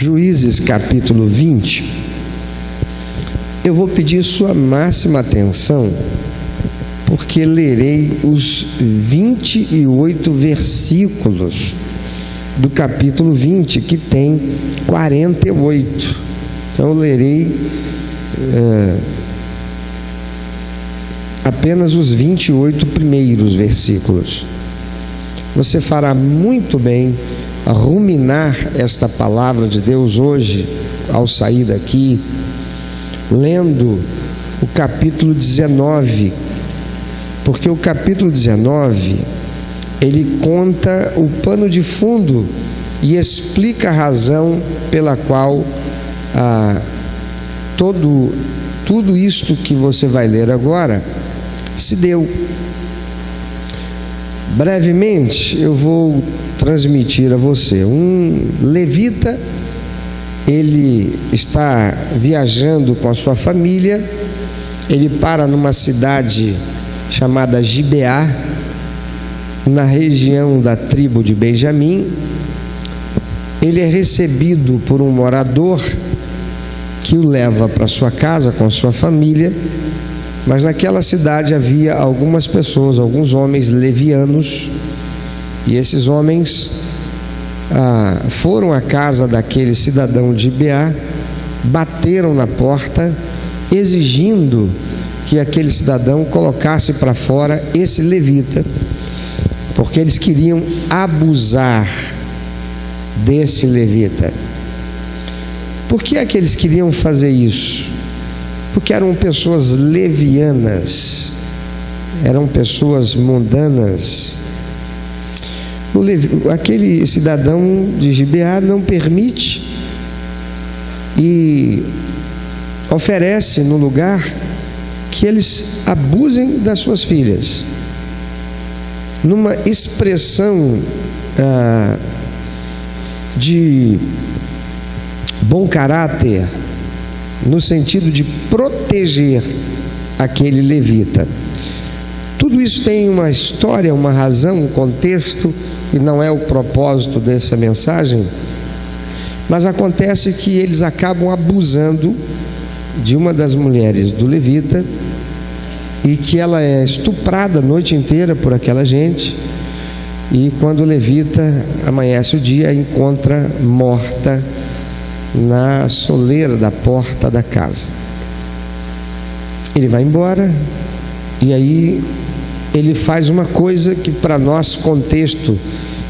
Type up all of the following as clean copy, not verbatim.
Juízes capítulo 20, eu vou pedir sua máxima atenção, porque lerei os 28 versículos do capítulo 20, que tem 48. Então eu lerei apenas os 28 primeiros versículos. Você fará muito bem a ruminar esta palavra de Deus hoje, ao sair daqui, lendo o capítulo 19, porque o capítulo 19, ele conta o pano de fundo e explica a razão pela qual tudo isto que você vai ler agora se deu. Brevemente eu vou transmitir a você. Um levita, ele está viajando com a sua família, ele para numa cidade chamada Gibeá, na região da tribo de Benjamim. Ele é recebido por um morador que o leva para sua casa com a sua família, mas naquela cidade havia algumas pessoas, alguns homens levianos, e esses homens foram à casa daquele cidadão de Gibeá, bateram na porta, exigindo que aquele cidadão colocasse para fora esse levita, porque eles queriam abusar desse levita. Por que é que eles queriam fazer isso? Porque eram pessoas levianas, eram pessoas mundanas. Aquele cidadão de Gibeá não permite e oferece no lugar que eles abusem das suas filhas, numa expressão de bom caráter, no sentido de proteger aquele levita. Tudo isso tem uma história, uma razão, um contexto, e não é o propósito dessa mensagem, mas acontece que eles acabam abusando de uma das mulheres do levita, e que ela é estuprada a noite inteira por aquela gente, e quando o levita amanhece o dia, a encontra morta na soleira da porta da casa. Ele vai embora, e aí ele faz uma coisa que para nosso contexto,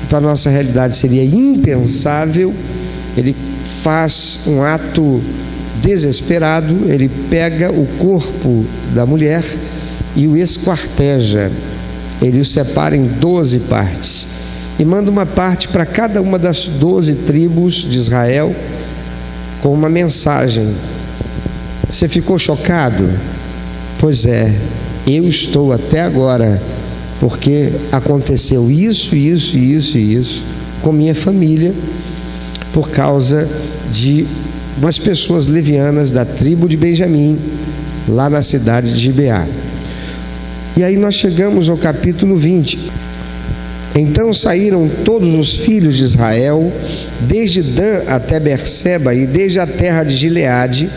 para nossa realidade seria impensável. Ele faz um ato desesperado, ele pega o corpo da mulher e o esquarteja, ele o separa em 12 partes e manda uma parte para cada uma das 12 tribos de Israel com uma mensagem. Você ficou chocado? Pois é, eu estou até agora, porque aconteceu isso com minha família, por causa de umas pessoas levianas da tribo de Benjamim, lá na cidade de Gibeá. E aí nós chegamos ao capítulo 20. Então saíram todos os filhos de Israel, desde Dan até Berseba e desde a terra de Gileade,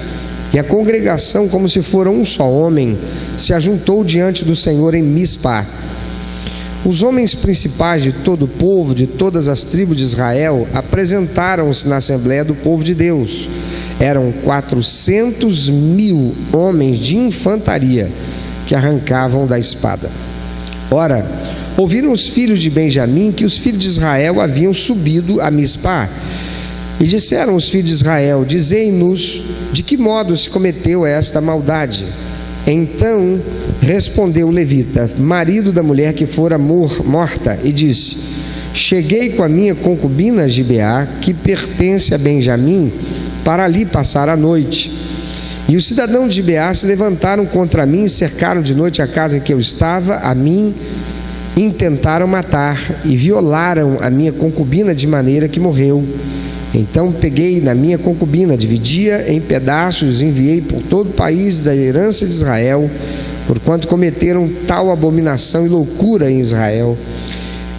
e a congregação, como se fora um só homem, se ajuntou diante do Senhor em Mispá. Os homens principais de todo o povo, de todas as tribos de Israel, apresentaram-se na Assembleia do povo de Deus. Eram 400.000 homens de infantaria que arrancavam da espada. Ora, ouviram os filhos de Benjamim que os filhos de Israel haviam subido a Mispá. E disseram os filhos de Israel: dizei-nos de que modo se cometeu esta maldade. Então respondeu o levita, marido da mulher que fora morta, e disse: cheguei com a minha concubina Gibeá, que pertence a Benjamim, para ali passar a noite. E os cidadãos de Gibeá se levantaram contra mim, cercaram de noite a casa em que eu estava, a mim intentaram matar e violaram a minha concubina de maneira que morreu. Então peguei na minha concubina, dividi-a em pedaços e enviei por todo o país da herança de Israel, porquanto cometeram tal abominação e loucura em Israel.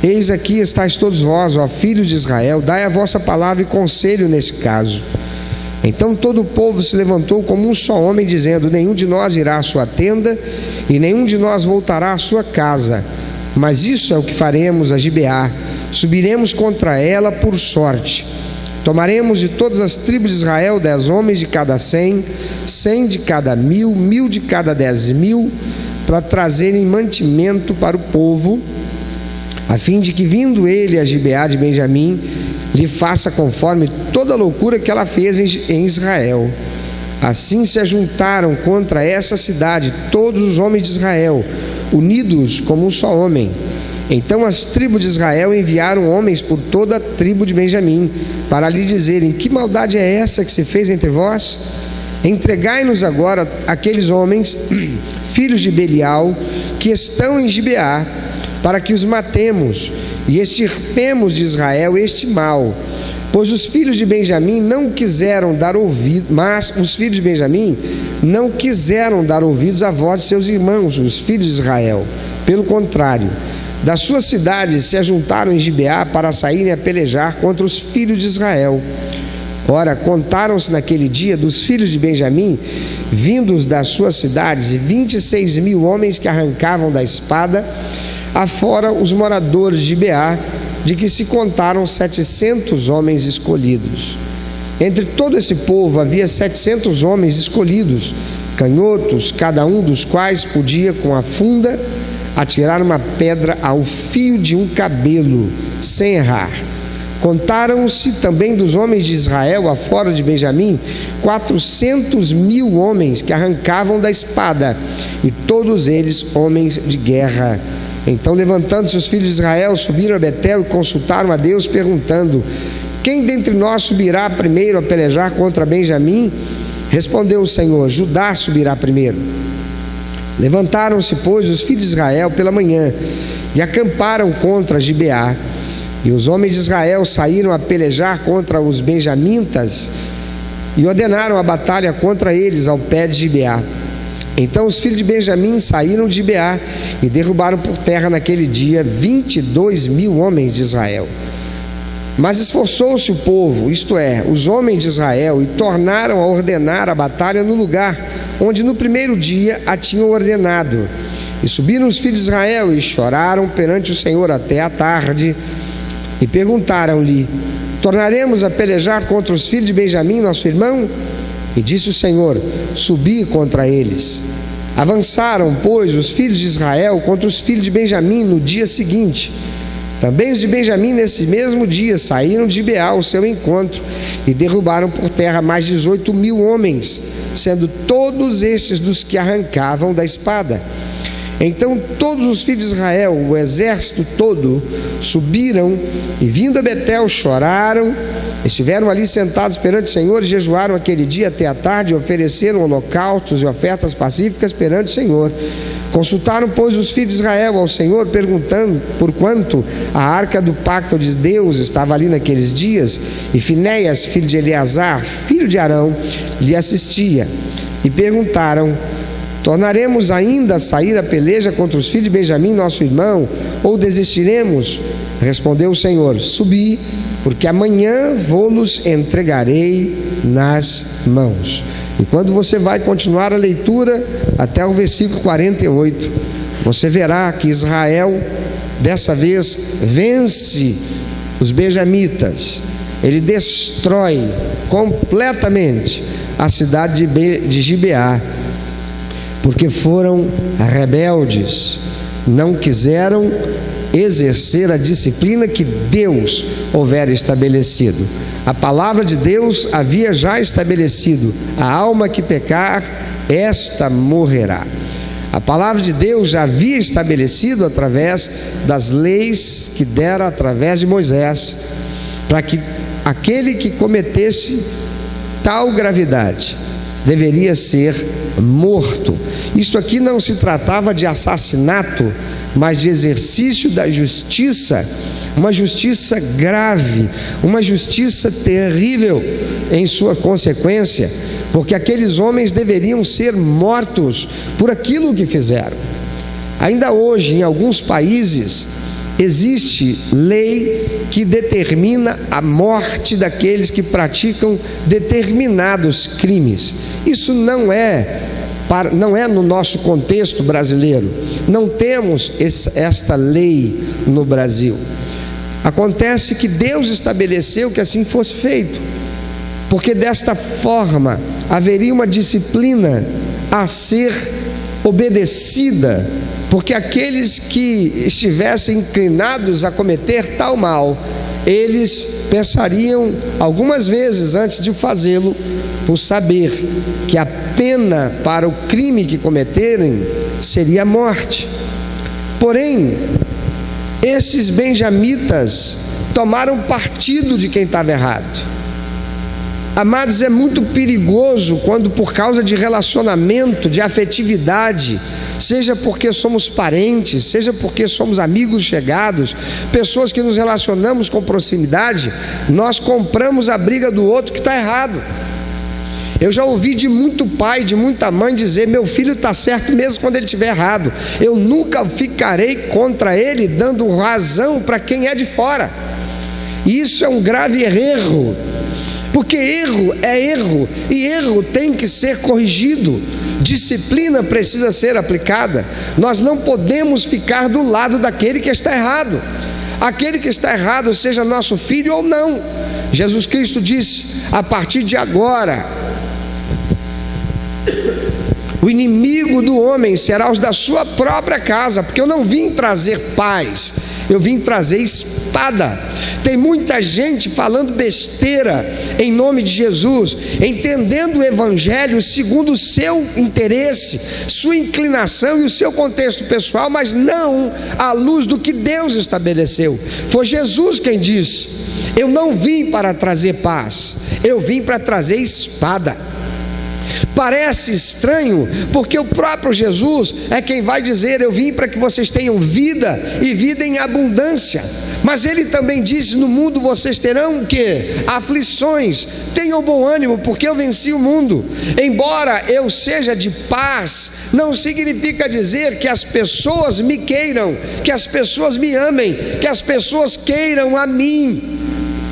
Eis aqui estáis todos vós, ó filhos de Israel, dai a vossa palavra e conselho nesse caso. Então todo o povo se levantou como um só homem, dizendo: nenhum de nós irá à sua tenda, e nenhum de nós voltará à sua casa. Mas isso é o que faremos a Gibeá: subiremos contra ela por sorte. Tomaremos de todas as tribos de Israel 10 homens de cada 100, 100 de cada 1000, 1000 de cada 10.000, para trazerem mantimento para o povo, a fim de que, vindo ele a Gibeá de Benjamim, lhe faça conforme toda a loucura que ela fez em Israel. Assim se ajuntaram contra essa cidade todos os homens de Israel, unidos como um só homem. Então as tribos de Israel enviaram homens por toda a tribo de Benjamim, para lhe dizerem: que maldade é essa que se fez entre vós? Entregai-nos agora aqueles homens, filhos de Belial, que estão em Gibeá, para que os matemos e extirpemos de Israel este mal. Pois os filhos de Benjamim não quiseram dar ouvido, mas os filhos de Benjamim não quiseram dar ouvidos à voz de seus irmãos, os filhos de Israel. Pelo contrário, das suas cidades se ajuntaram em Gibeá para saírem a pelejar contra os filhos de Israel. Ora, contaram-se naquele dia dos filhos de Benjamim, vindos das suas cidades, 26.000 homens que arrancavam da espada, afora os moradores de Gibeá, de que se contaram 700 homens escolhidos. Entre todo esse povo havia 700 homens escolhidos, canhotos, cada um dos quais podia com a funda atirar uma pedra ao fio de um cabelo, sem errar. Contaram-se também dos homens de Israel, afora de Benjamim, 400.000 homens que arrancavam da espada, e todos eles homens de guerra. Então, levantando-se os filhos de Israel, subiram a Betel e consultaram a Deus, perguntando: quem dentre nós subirá primeiro a pelejar contra Benjamim? Respondeu o Senhor: Judá subirá primeiro. Levantaram-se, pois, os filhos de Israel pela manhã e acamparam contra Gibeá. E os homens de Israel saíram a pelejar contra os benjamitas e ordenaram a batalha contra eles ao pé de Gibeá. Então os filhos de Benjamim saíram de Gibeá e derrubaram por terra naquele dia 22.000 homens de Israel. Mas esforçou-se o povo, isto é, os homens de Israel, e tornaram a ordenar a batalha no lugar onde no primeiro dia a tinham ordenado. E subiram os filhos de Israel e choraram perante o Senhor até a tarde, e perguntaram-lhe: tornaremos a pelejar contra os filhos de Benjamim, nosso irmão? E disse o Senhor: subi contra eles. Avançaram, pois, os filhos de Israel contra os filhos de Benjamim no dia seguinte. Também os de Benjamim, nesse mesmo dia, saíram de Gibeá ao seu encontro e derrubaram por terra mais 18.000 homens, sendo todos estes dos que arrancavam da espada. Então todos os filhos de Israel, o exército todo, subiram e, vindo a Betel, choraram. Estiveram ali sentados perante o Senhor e jejuaram aquele dia até a tarde, e ofereceram holocaustos e ofertas pacíficas perante o Senhor. Consultaram, pois, os filhos de Israel ao Senhor, perguntando por quanto a arca do pacto de Deus estava ali naqueles dias, e Finéias, filho de Eleazar, filho de Arão, lhe assistia. E perguntaram: tornaremos ainda a sair a peleja contra os filhos de Benjamim, nosso irmão, ou desistiremos? Respondeu o Senhor: subi, porque amanhã vou-los entregarei nas mãos. E quando você vai continuar a leitura até o versículo 48, você verá que Israel dessa vez vence os benjamitas. Ele destrói completamente a cidade de Gibeá, porque foram rebeldes, não quiseram exercer a disciplina que Deus houvera estabelecido. A palavra de Deus havia já estabelecido: a alma que pecar, esta morrerá. A palavra de Deus já havia estabelecido através das leis que dera através de Moisés, para que aquele que cometesse tal gravidade deveria ser morto. Isto aqui não se tratava de assassinato, mas de exercício da justiça, uma justiça grave, uma justiça terrível em sua consequência, porque aqueles homens deveriam ser mortos por aquilo que fizeram. Ainda hoje, em alguns países, existe lei que determina a morte daqueles que praticam determinados crimes. Isso não é no nosso contexto brasileiro. Não temos esta lei no Brasil. Acontece que Deus estabeleceu que assim fosse feito, porque desta forma haveria uma disciplina a ser obedecida, porque aqueles que estivessem inclinados a cometer tal mal, eles pensariam algumas vezes antes de fazê-lo, por saber que a pena para o crime que cometerem seria a morte. Porém, esses benjamitas tomaram partido de quem estava errado. Amados, é muito perigoso quando, por causa de relacionamento, de afetividade, seja porque somos parentes, seja porque somos amigos chegados, pessoas que nos relacionamos com proximidade, nós compramos a briga do outro que está errado. Eu já ouvi de muito pai, de muita mãe dizer: meu filho está certo mesmo quando ele estiver errado. Eu nunca ficarei contra ele, dando razão para quem é de fora. Isso é um grave erro, porque erro é erro, e erro tem que ser corrigido. Disciplina precisa ser aplicada. Nós não podemos ficar do lado daquele que está errado, aquele que está errado, seja nosso filho ou não. Jesus Cristo disse: a partir de agora, o inimigo do homem será os da sua própria casa, porque eu não vim trazer paz, eu vim trazer espada. Tem muita gente falando besteira em nome de Jesus, entendendo o evangelho segundo o seu interesse, sua inclinação e o seu contexto pessoal, mas não à luz do que Deus estabeleceu. Foi Jesus quem disse: eu não vim para trazer paz, eu vim para trazer espada. Parece estranho, porque o próprio Jesus é quem vai dizer: eu vim para que vocês tenham vida e vida em abundância. Mas ele também disse: no mundo vocês terão o quê? Aflições. Tenham bom ânimo, porque eu venci o mundo. Embora eu seja de paz, não significa dizer que as pessoas me queiram, que as pessoas me amem, que as pessoas queiram a mim.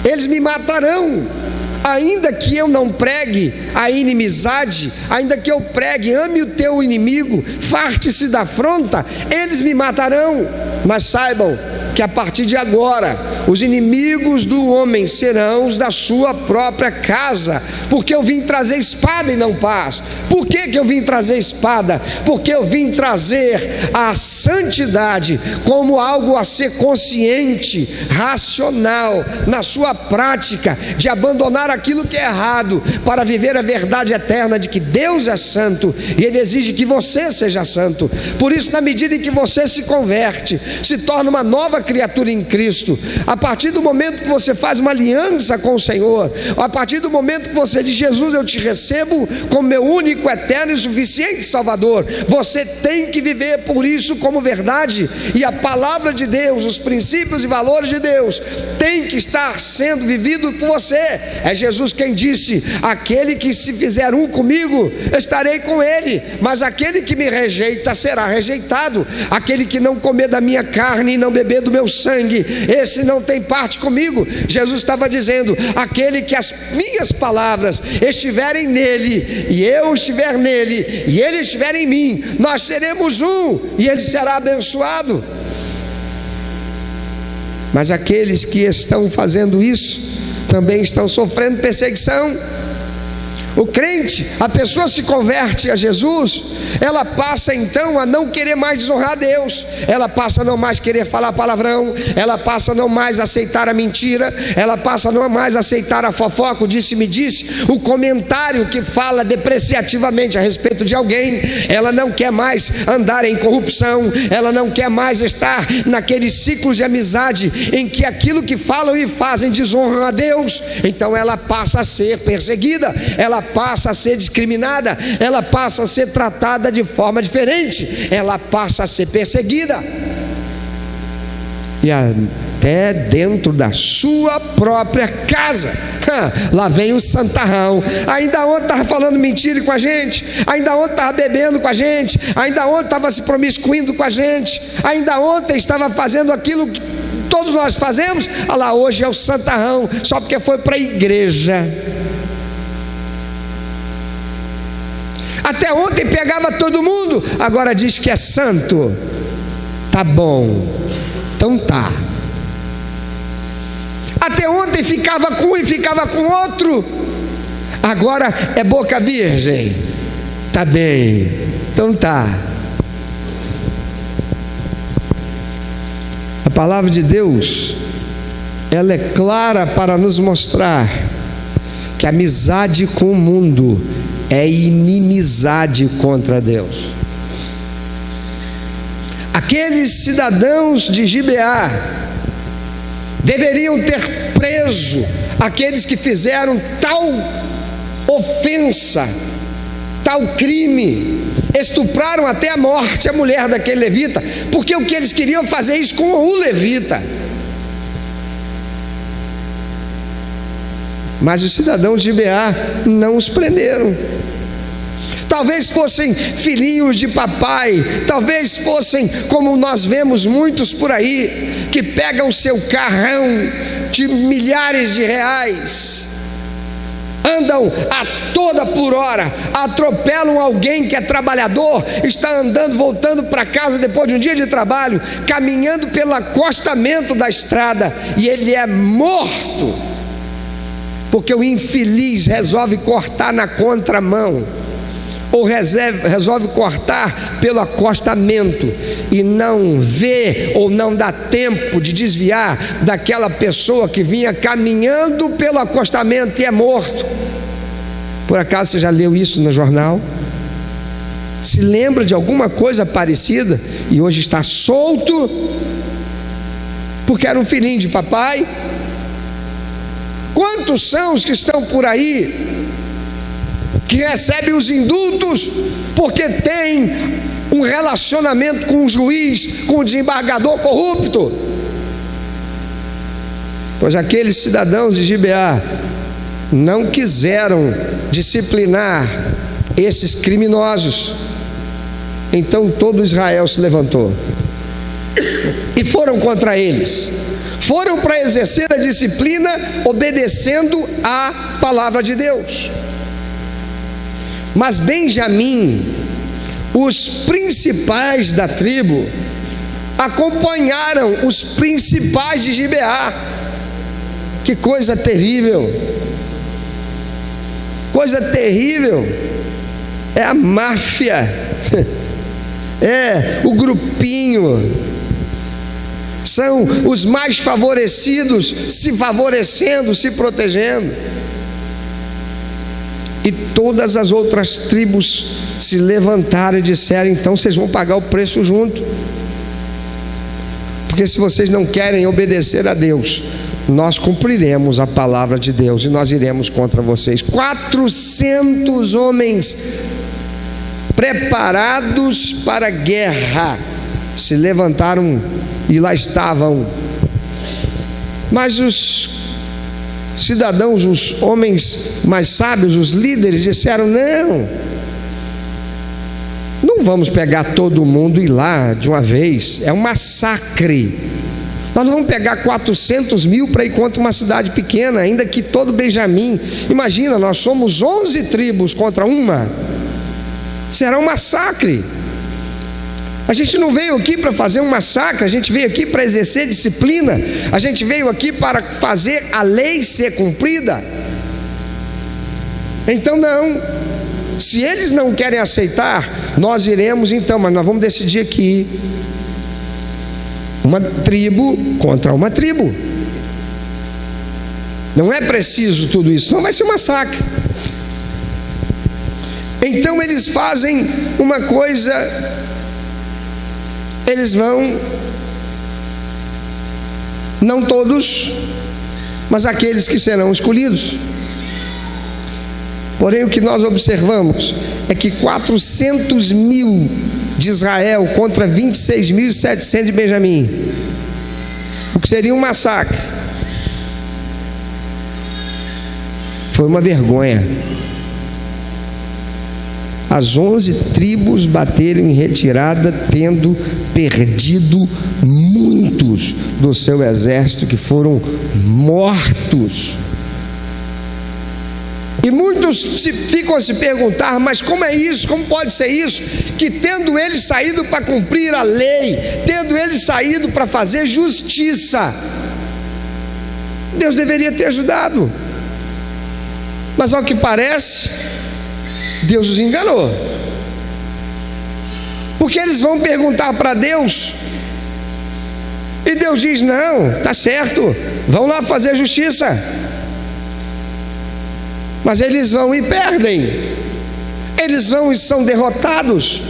Eles me matarão. Ainda que eu não pregue a inimizade, ainda que eu pregue ame o teu inimigo, farte-se da afronta, eles me matarão. Mas saibam que a partir de agora, os inimigos do homem serão os da sua própria casa, porque eu vim trazer espada e não paz. Por que eu vim trazer espada? Porque eu vim trazer a santidade como algo a ser consciente, racional, na sua prática, de abandonar aquilo que é errado, para viver a verdade eterna de que Deus é santo, e Ele exige que você seja santo. Por isso, na medida em que você se converte, se torna uma nova criatura em Cristo, a partir do momento que você faz uma aliança com o Senhor, a partir do momento que você diz: Jesus, eu te recebo como meu único, eterno e suficiente Salvador, você tem que viver por isso como verdade, e a palavra de Deus, os princípios e valores de Deus tem que estar sendo vivido por você. É Jesus quem disse: aquele que se fizer um comigo, estarei com ele, mas aquele que me rejeita será rejeitado. Aquele que não comer da minha carne e não beber do meu sangue, esse não tem parte comigo. Jesus estava dizendo: aquele que as minhas palavras estiverem nele, e eu estiver nele, e ele estiver em mim, nós seremos um, e ele será abençoado. Mas aqueles que estão fazendo isso também estão sofrendo perseguição. O crente, a pessoa se converte a Jesus, ela passa então a não querer mais desonrar a Deus, ela passa a não mais querer falar palavrão, ela passa a não mais aceitar a mentira, ela passa a não mais aceitar a fofoca, o disse-me-disse, o comentário que fala depreciativamente a respeito de alguém. Ela não quer mais andar em corrupção, ela não quer mais estar naqueles ciclos de amizade em que aquilo que falam e fazem desonram a Deus. Então ela passa a ser perseguida, ela passa a ser discriminada, ela passa a ser tratada de forma diferente, ela passa a ser perseguida, e até dentro da sua própria casa. Lá vem o santarrão. Ainda ontem estava falando mentira com a gente, ainda ontem estava bebendo com a gente, ainda ontem estava se promiscuindo com a gente, ainda ontem estava fazendo aquilo que todos nós fazemos. Olha lá, hoje é o santarrão, só porque foi para a igreja. Até ontem pegava todo mundo, agora diz que é santo. Tá bom, então tá. Até ontem ficava com um e ficava com outro, agora é boca virgem. Tá bem, então tá. A palavra de Deus, ela é clara para nos mostrar que a amizade com o mundo é inimizade contra Deus. Aqueles cidadãos de Gibeá deveriam ter preso aqueles que fizeram tal ofensa, tal crime, estupraram até a morte a mulher daquele levita, porque o que eles queriam fazer isso com o levita. Mas os cidadãos de Gibeá não os prenderam. Talvez fossem filhinhos de papai, talvez fossem como nós vemos muitos por aí, que pegam seu carrão de milhares de reais, andam a toda por hora, atropelam alguém que é trabalhador, está andando, voltando para casa depois de um dia de trabalho, caminhando pelo acostamento da estrada, e ele é morto, porque o infeliz resolve cortar na contramão, ou resolve cortar pelo acostamento, e não vê ou não dá tempo de desviar daquela pessoa que vinha caminhando pelo acostamento e é morto. Por acaso você já leu isso no jornal? Se lembra de alguma coisa parecida? E hoje está solto porque era um filhinho de papai? Quantos são os que estão por aí que recebem os indultos porque tem um relacionamento com um juiz, com um desembargador corrupto? Pois aqueles cidadãos de Gibeá não quiseram disciplinar esses criminosos. Então todo Israel se levantou e foram contra eles. Foram para exercer a disciplina obedecendo à palavra de Deus. Mas Benjamim, os principais da tribo, acompanharam os principais de Gibeá. Que coisa terrível! Coisa terrível! É a máfia, é o grupinho, são os mais favorecidos se favorecendo, se protegendo. E todas as outras tribos se levantaram e disseram: então vocês vão pagar o preço junto, porque se vocês não querem obedecer a Deus, nós cumpriremos a palavra de Deus e nós iremos contra vocês. 400 homens preparados para a guerra se levantaram e lá estavam. Mas os cidadãos, os homens mais sábios, os líderes, disseram: não vamos pegar todo mundo e ir lá de uma vez, é um massacre. Nós não vamos pegar 400 mil para ir contra uma cidade pequena, ainda que todo Benjamim. Imagina, nós somos 11 tribos contra uma, será um massacre. A gente não veio aqui para fazer um massacre, a gente veio aqui para exercer disciplina, a gente veio aqui para fazer a lei ser cumprida. Então não, se eles não querem aceitar, nós iremos então, mas nós vamos decidir aqui, uma tribo contra uma tribo. Não é preciso tudo isso, não vai ser um massacre. Então eles fazem uma coisa, eles vão, não todos, mas aqueles que serão escolhidos. Porém, o que nós observamos é que 400 mil de Israel contra 26.700 de Benjamim, o que seria um massacre. foi uma vergonha. As 11 tribos bateram em retirada, tendo perdido muitos do seu exército, que foram mortos. E muitos ficam a se perguntar: mas como é isso? Como pode ser isso? Que tendo eles saído para cumprir a lei, tendo eles saído para fazer justiça, Deus deveria ter ajudado. Mas ao que parece, Deus os enganou. Porque eles vão perguntar para Deus, e Deus diz: não, está certo, vão lá fazer justiça. Mas eles vão e perdem, eles vão e são derrotados.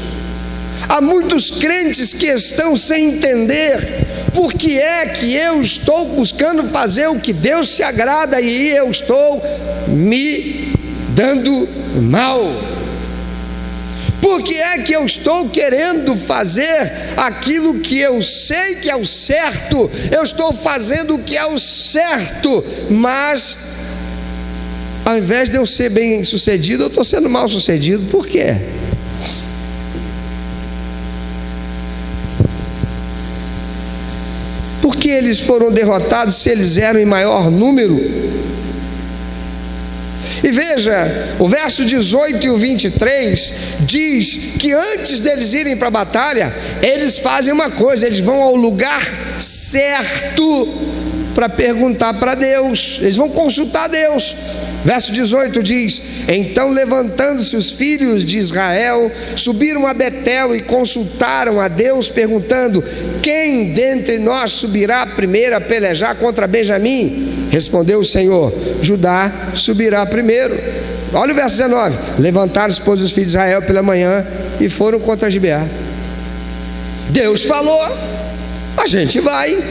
Há muitos crentes que estão sem entender por que é que eu estou buscando fazer o que Deus se agrada e eu estou me dando mal. Por que é que eu estou querendo fazer aquilo que eu sei que é o certo? Eu estou fazendo o que é o certo, mas ao invés de eu ser bem sucedido, eu estou sendo mal sucedido. Por quê? Por que eles foram derrotados se eles eram em maior número? E veja, o verso 18 e o 23 diz que antes deles irem para a batalha, eles fazem uma coisa: eles vão ao lugar certo para perguntar para Deus, eles vão consultar Deus. Verso 18 diz: então, levantando-se os filhos de Israel, subiram a Betel e consultaram a Deus, perguntando: quem dentre nós subirá primeiro a pelejar contra Benjamim? Respondeu o Senhor: Judá subirá primeiro. Olha o verso 19: levantaram-se, pois, os filhos de Israel pela manhã e foram contra Gibeá. Deus falou, a gente vai.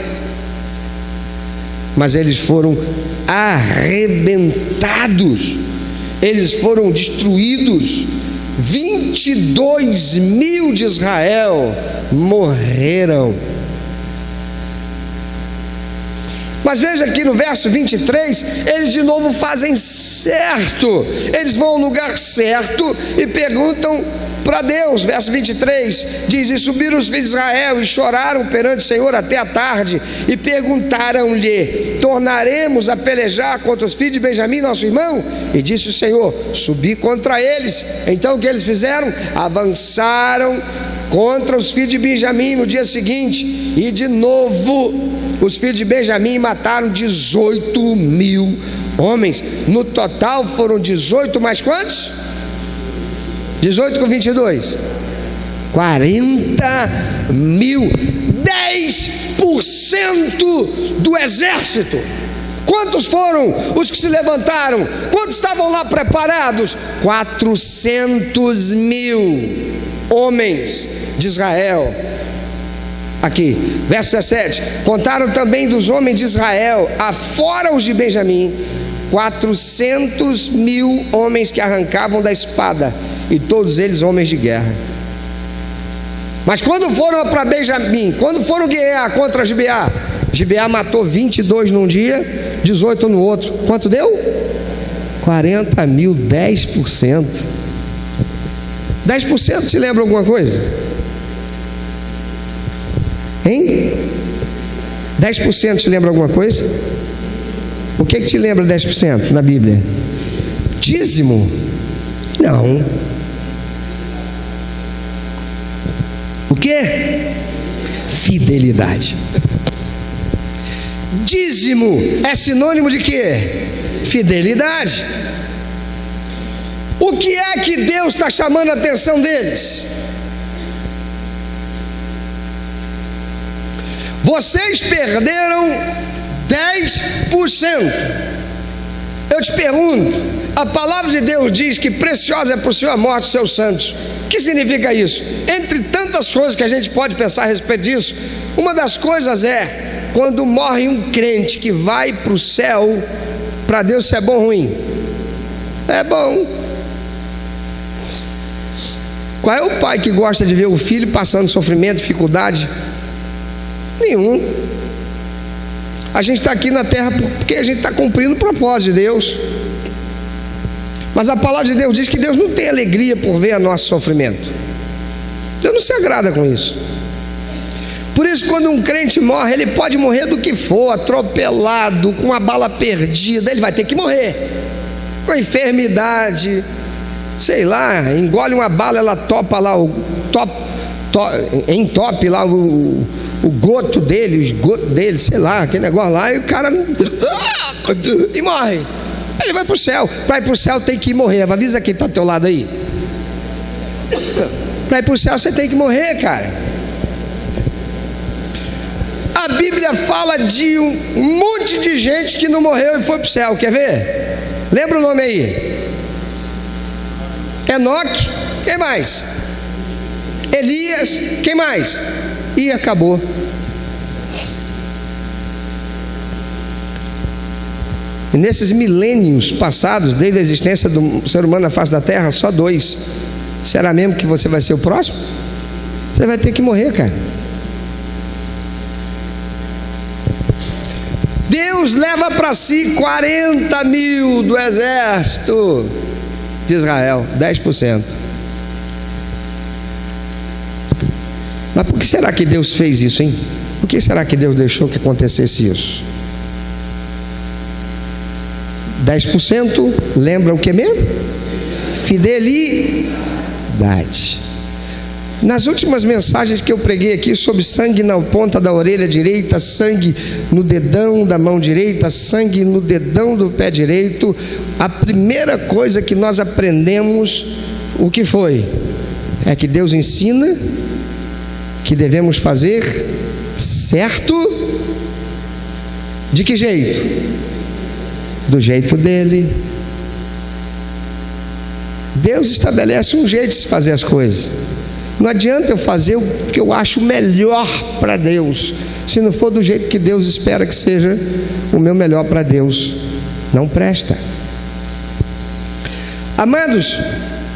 Mas eles foram arrebentados, eles foram destruídos. 22.000 de Israel morreram. Mas veja aqui no verso 23, eles de novo fazem certo, eles vão ao lugar certo e perguntam para Deus. Verso 23 diz: e subiram os filhos de Israel e choraram perante o Senhor até a tarde, e perguntaram-lhe: tornaremos a pelejar contra os filhos de Benjamim, nosso irmão? E disse o Senhor: subi contra eles. Então o que eles fizeram? Avançaram contra os filhos de Benjamim no dia seguinte, e de novo os filhos de Benjamim mataram 18.000 homens. No total foram 18 mais quantos? 18 com 22, 40.000, 10% do exército. Quantos foram os que se levantaram? Quantos estavam lá preparados? 400.000 homens de Israel. Aqui, verso 17: contaram também dos homens de Israel, afora os de Benjamim, 400.000 homens que arrancavam da espada, e todos eles homens de guerra. Mas quando foram para Benjamim, quando foram guerrear contra Gibeá, Gibeá matou 22 num dia, 18 no outro. Quanto deu? 40.000, 10%. 10% te lembra alguma coisa? Hein? 10% te lembra alguma coisa? O que te lembra 10% na Bíblia? Dízimo? Não. O que? Fidelidade. Dízimo é sinônimo de quê? Fidelidade. O que é que Deus está chamando a atenção deles? Vocês perderam 10%. Eu te pergunto, a palavra de Deus diz que preciosa é por Senhor a morte dos seus santos. O que significa isso? Entre tantas coisas que a gente pode pensar a respeito disso, uma das coisas é quando morre um crente que vai para o céu. Para Deus isso é bom ou ruim? É bom. Qual é o pai que gosta de ver o filho passando sofrimento, dificuldade? Nenhum. A gente está aqui na terra porque a gente está cumprindo o propósito de Deus. Mas a palavra de Deus diz que Deus não tem alegria por ver nosso sofrimento. Deus não se agrada com isso. Por isso, quando um crente morre, ele pode morrer do que for, atropelado, com uma bala perdida, ele vai ter que morrer. Com enfermidade, sei lá, engole uma bala, ela topa lá, entope lá o goto dele, o esgoto dele, sei lá, aquele negócio lá, e o cara e morre. Ele vai para o céu. Para ir para o céu tem que morrer. Avisa quem está ao teu lado aí. Para ir para o céu você tem que morrer, cara. A Bíblia fala de um monte de gente que não morreu e foi para o céu. Quer ver? Lembra o nome aí? Enoque. Quem mais? Elias. Quem mais? E acabou. E nesses milênios passados, desde a existência do ser humano na face da terra, só 2. Será mesmo que você vai ser o próximo? Você vai ter que morrer, cara. Deus leva para si 40 mil do exército de Israel, 10%. Mas por que será que Deus fez isso, hein? Por que será que Deus deixou que acontecesse isso? 10% lembra o que mesmo? Fidelidade. Nas últimas mensagens que eu preguei aqui sobre sangue na ponta da orelha direita, sangue no dedão da mão direita, sangue no dedão do pé direito, a primeira coisa que nós aprendemos, o que foi? É que Deus ensina que devemos fazer certo. De que jeito? Do jeito dele. Deus estabelece um jeito de se fazer as coisas. Não adianta eu fazer o que eu acho melhor para Deus, se não for do jeito que Deus espera que seja o meu melhor para Deus. Não presta. Amados,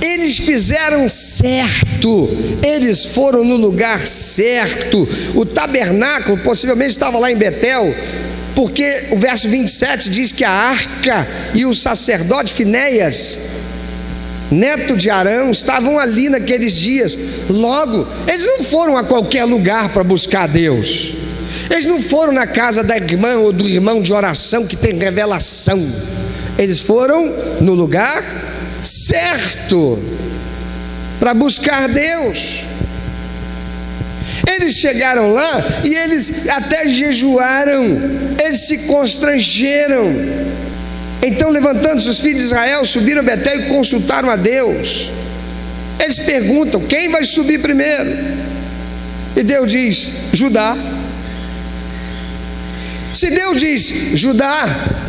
eles fizeram certo, eles foram no lugar certo. O tabernáculo possivelmente estava lá em Betel, porque o verso 27 diz que a arca e o sacerdote Finéias, neto de Arão, estavam ali naqueles dias. Logo, eles não foram a qualquer lugar para buscar Deus. Eles não foram na casa da irmã ou do irmão de oração que tem revelação. Eles foram no lugar certo para buscar Deus. Eles chegaram lá e eles até jejuaram, eles se constrangeram. Então, levantando-se os filhos de Israel, subiram a Betel e consultaram a Deus. Eles perguntam: quem vai subir primeiro? E Deus diz: Judá. Se Deus diz Judá,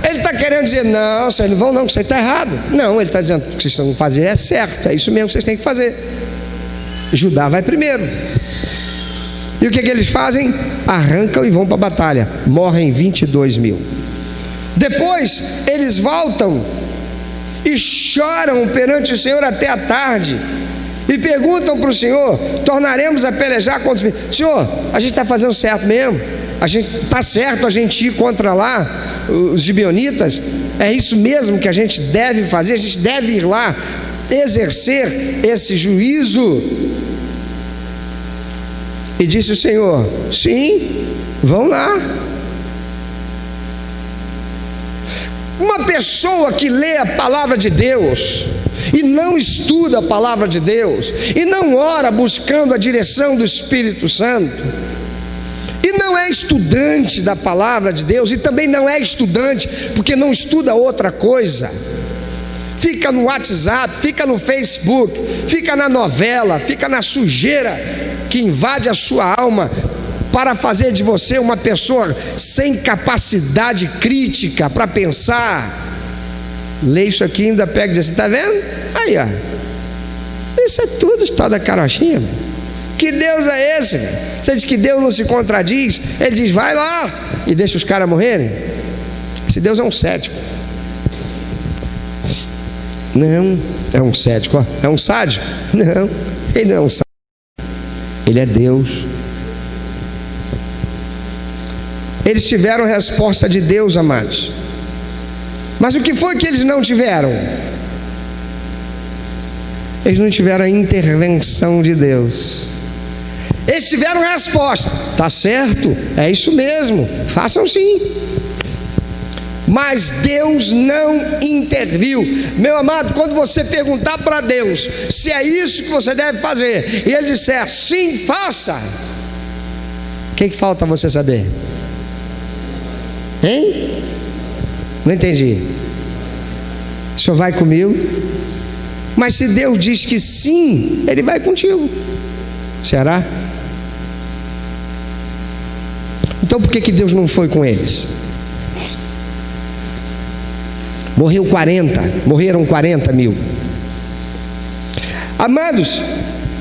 Ele está querendo dizer: não, vocês não vão não, você está errado. Não, Ele está dizendo: o que vocês estão fazendo é certo, é isso mesmo que vocês têm que fazer. Judá vai primeiro. E o que eles fazem? Arrancam e vão para a batalha. Morrem 22 mil. Depois eles voltam e choram perante o Senhor até a tarde, e perguntam para o Senhor: tornaremos a pelejar contra os... Senhor, a gente está fazendo certo mesmo? A gente está certo a gente ir contra lá os gibeonitas? É isso mesmo que a gente deve fazer? A gente deve ir lá exercer esse juízo? E disse o Senhor: sim, vão lá. Uma pessoa que lê a palavra de Deus e não estuda a palavra de Deus, e não ora buscando a direção do Espírito Santo, e não é estudante da palavra de Deus, e também não é estudante porque não estuda outra coisa, fica no WhatsApp, fica no Facebook, fica na novela, fica na sujeira que invade a sua alma, para fazer de você uma pessoa sem capacidade crítica para pensar. Lê isso aqui e ainda pega e diz: está vendo? Aí, ó, isso é tudo história da carochinha. Que Deus é esse? Você diz que Deus não se contradiz. Ele diz: vai lá e deixa os caras morrerem. Esse Deus é um cético. Não, é um cético, ó. É um sádico? Não, ele não é um sádico. Ele é Deus. Eles tiveram a resposta de Deus, amados. Mas o que foi que eles não tiveram? Eles não tiveram a intervenção de Deus. Eles tiveram a resposta: tá certo, é isso mesmo, façam sim. Mas Deus não interviu. Meu amado, quando você perguntar para Deus se é isso que você deve fazer, e Ele disser sim, faça, o que falta você saber? Hein? Não entendi. O senhor vai comigo? Mas se Deus diz que sim, Ele vai contigo. Será? Então por que Deus não foi com eles? Morreram 40 mil. Amados,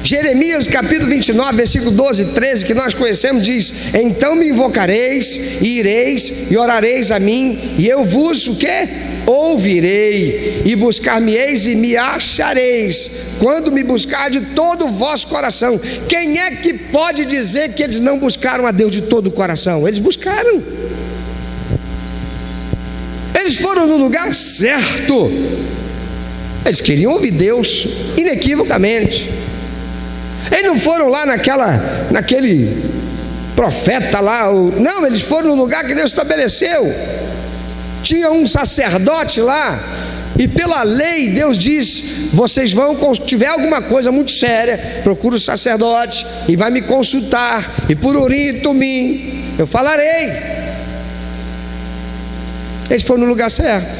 Jeremias capítulo 29, versículo 12 e 13, que nós conhecemos, diz: então me invocareis, e ireis, e orareis a mim, e eu vos, o quê? Ouvirei, e buscar-me-eis, e me achareis, quando me buscar de todo o vosso coração. Quem é que pode dizer que eles não buscaram a Deus de todo o coração? Eles buscaram. Eles foram no lugar certo. Eles queriam ouvir Deus inequivocamente. Eles não foram lá naquele profeta lá. Não, eles foram no lugar que Deus estabeleceu. Tinha um sacerdote lá, e pela lei Deus diz: vocês vão, se tiver alguma coisa muito séria, procura o sacerdote e vai me consultar, e por Urim e Tumim eu falarei. Eles foram no lugar certo.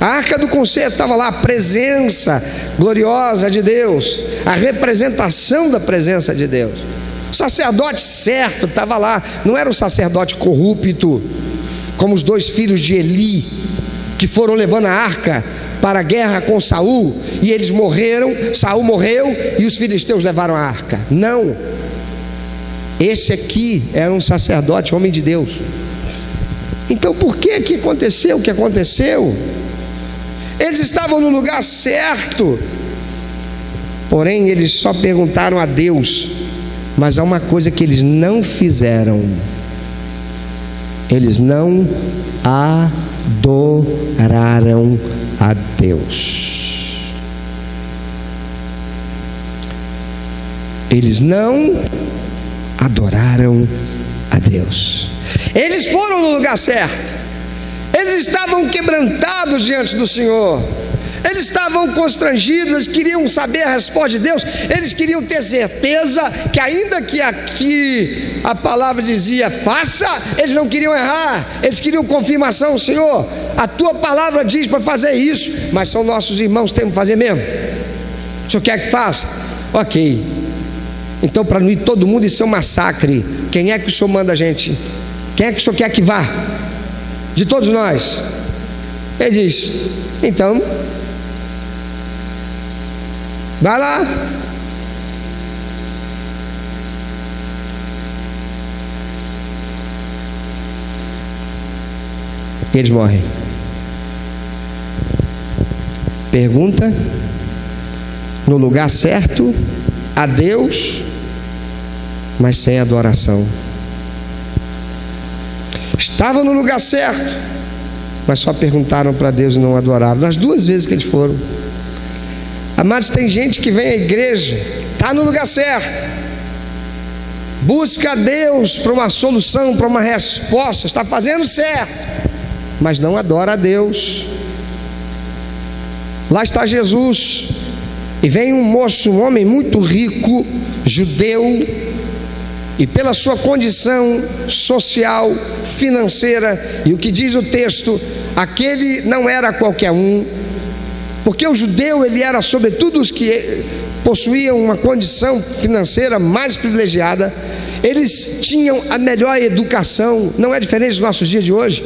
A arca do concerto estava lá, a presença gloriosa de Deus, a representação da presença de Deus. O sacerdote certo estava lá, não era um sacerdote corrupto, como os 2 filhos de Eli, que foram levando a arca para a guerra com Saul, e eles morreram, Saul morreu, e os filisteus levaram a arca. Não, esse aqui era um sacerdote, homem de Deus. Então por que aconteceu o que aconteceu? Eles estavam no lugar certo, porém eles só perguntaram a Deus. Mas há uma coisa que eles não fizeram: eles não adoraram a Deus. Eles não adoraram a Deus. Eles foram no lugar certo. Eles estavam quebrantados diante do Senhor. Eles estavam constrangidos. Eles queriam saber a resposta de Deus. Eles queriam ter certeza que, ainda que aqui a palavra dizia faça, eles não queriam errar. Eles queriam confirmação: Senhor, a tua palavra diz para fazer isso, mas são nossos irmãos, temos que fazer mesmo. O Senhor quer que faça? Ok. Então, para não ir todo mundo e ser um massacre, quem é que o Senhor manda a gente? Quem é que o Senhor quer que vá? De todos nós. Ele diz: então, vai lá. E eles morrem. Pergunta: no lugar certo, a Deus, mas sem adoração. Estavam no lugar certo, mas só perguntaram para Deus e não adoraram. Nas 2 vezes que eles foram. Amados, tem gente que vem à igreja, está no lugar certo, busca a Deus para uma solução, para uma resposta, está fazendo certo, mas não adora a Deus. Lá está Jesus, e vem um moço, um homem muito rico, judeu, e pela sua condição social, financeira, e o que diz o texto, aquele não era qualquer um, porque o judeu, ele era sobretudo os que possuíam uma condição financeira mais privilegiada. Eles tinham a melhor educação. Não é diferente dos nossos dias de hoje.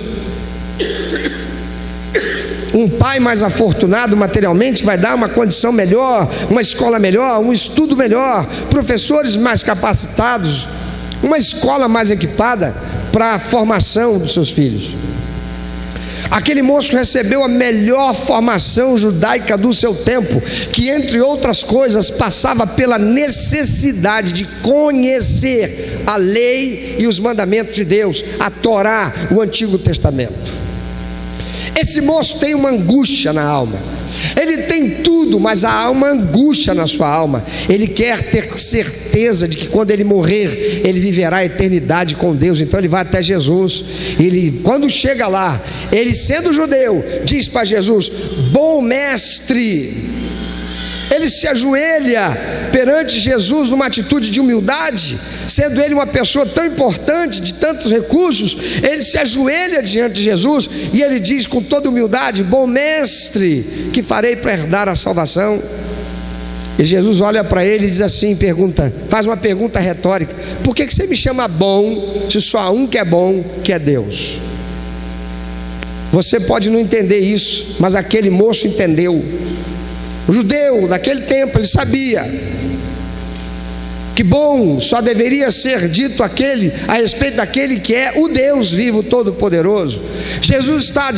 Um pai mais afortunado materialmente vai dar uma condição melhor, uma escola melhor, um estudo melhor, professores mais capacitados, uma escola mais equipada para a formação dos seus filhos. Aquele moço recebeu a melhor formação judaica do seu tempo, que, entre outras coisas, passava pela necessidade de conhecer a lei e os mandamentos de Deus, a Torá, o Antigo Testamento. Esse moço tem uma angústia na alma. Ele tem tudo, mas há uma angústia na sua alma. Ele quer ter certeza de que quando ele morrer, ele viverá a eternidade com Deus. Então ele vai até Jesus. Ele, quando chega lá, ele sendo judeu, diz para Jesus: bom mestre. Ele se ajoelha perante Jesus numa atitude de humildade, sendo ele uma pessoa tão importante, de tantos recursos. Ele se ajoelha diante de Jesus e ele diz com toda humildade: bom mestre, que farei para herdar a salvação? E Jesus olha para ele e diz assim, faz uma pergunta retórica: por que você me chama bom, se só há um que é bom, que é Deus? Você pode não entender isso, mas aquele moço entendeu. O judeu daquele tempo, ele sabia que bom só deveria ser dito a respeito daquele que é o Deus vivo todo-poderoso. Jesus está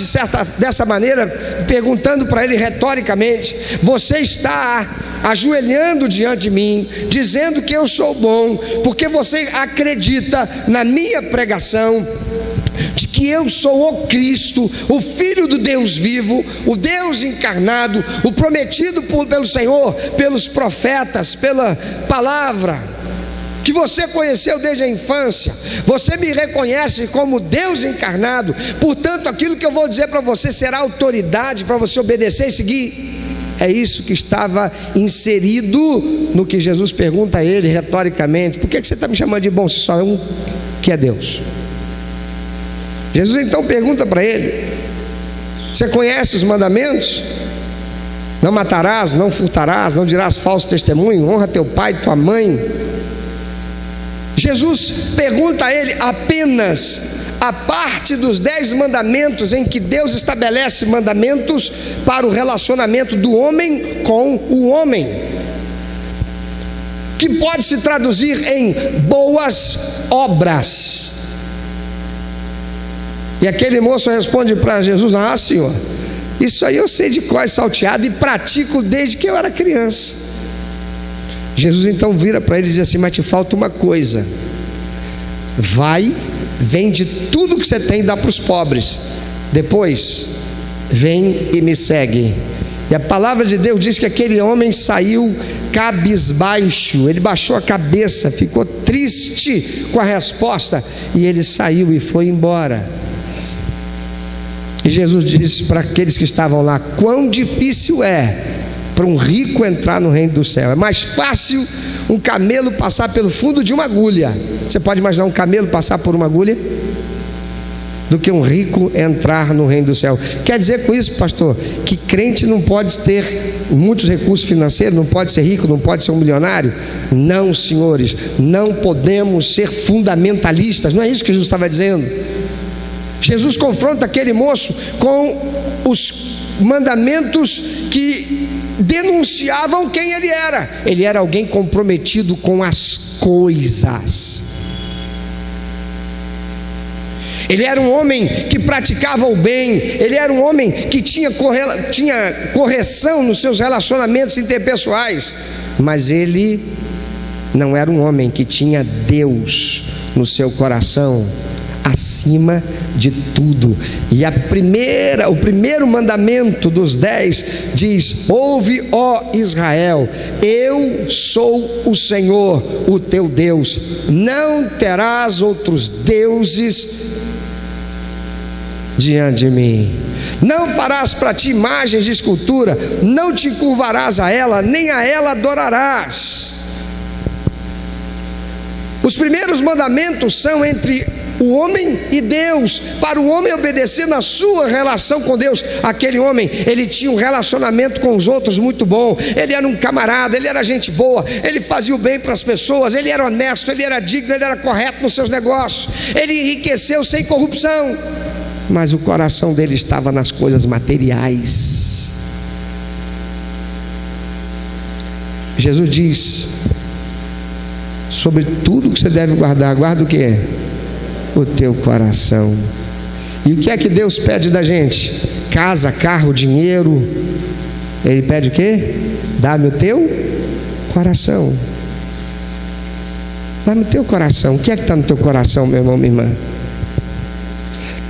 dessa maneira perguntando para ele retoricamente: você está ajoelhando diante de mim, dizendo que eu sou bom, porque você acredita na minha pregação de que eu sou o Cristo, o Filho do Deus vivo, o Deus encarnado, o prometido pelo Senhor, pelos profetas, pela palavra, que você conheceu desde a infância. Você me reconhece como Deus encarnado, portanto aquilo que eu vou dizer para você será autoridade para você obedecer e seguir. É isso que estava inserido no que Jesus pergunta a ele retoricamente: por que você está me chamando de bom, se só é um que é Deus? Jesus então pergunta para ele: você conhece os mandamentos? Não matarás, não furtarás, não dirás falso testemunho, honra teu pai e tua mãe. Jesus pergunta a ele apenas a parte dos 10 mandamentos em que Deus estabelece mandamentos para o relacionamento do homem com o homem, que pode se traduzir em boas obras. E aquele moço responde para Jesus: ah, Senhor, isso aí eu sei de cor salteado e pratico desde que eu era criança. Jesus então vira para ele e diz assim: mas te falta uma coisa. Vai, vende tudo que você tem e dá para os pobres. Depois, vem e me segue. E a palavra de Deus diz que aquele homem saiu cabisbaixo. Ele baixou a cabeça, ficou triste com a resposta, e ele saiu e foi embora. E Jesus disse para aqueles que estavam lá: quão difícil é para um rico entrar no reino do céu. É mais fácil um camelo passar pelo fundo de uma agulha. Você pode imaginar um camelo passar por uma agulha? Do que um rico entrar no reino do céu. Quer dizer com isso, pastor, que crente não pode ter muitos recursos financeiros, não pode ser rico, não pode ser um milionário? Não, senhores, não podemos ser fundamentalistas. Não é isso que Jesus estava dizendo. Jesus confronta aquele moço com os mandamentos que denunciavam quem ele era. Ele era alguém comprometido com as coisas. Ele era um homem que praticava o bem. Ele era um homem que tinha correção nos seus relacionamentos interpessoais. Mas ele não era um homem que tinha Deus no seu coração acima de tudo. E o primeiro mandamento dos 10 diz: ouve, ó Israel, eu sou o Senhor, o teu Deus. Não terás outros deuses diante de mim. Não farás para ti imagens de escultura, não te curvarás a ela, nem a ela adorarás. Os primeiros mandamentos são entre o homem e Deus, para o homem obedecer na sua relação com Deus. Aquele homem, ele tinha um relacionamento com os outros muito bom. Ele era um camarada, ele era gente boa, ele fazia o bem para as pessoas, ele era honesto, ele era digno, ele era correto nos seus negócios, ele enriqueceu sem corrupção. Mas o coração dele estava nas coisas materiais. Jesus diz: sobre tudo que você deve guardar, guarda o que? O teu coração. E o que é que Deus pede da gente? Casa, carro, dinheiro. Ele pede o quê? Dá-me o teu coração. Dá-me o teu coração. O que é que está no teu coração, meu irmão, minha irmã?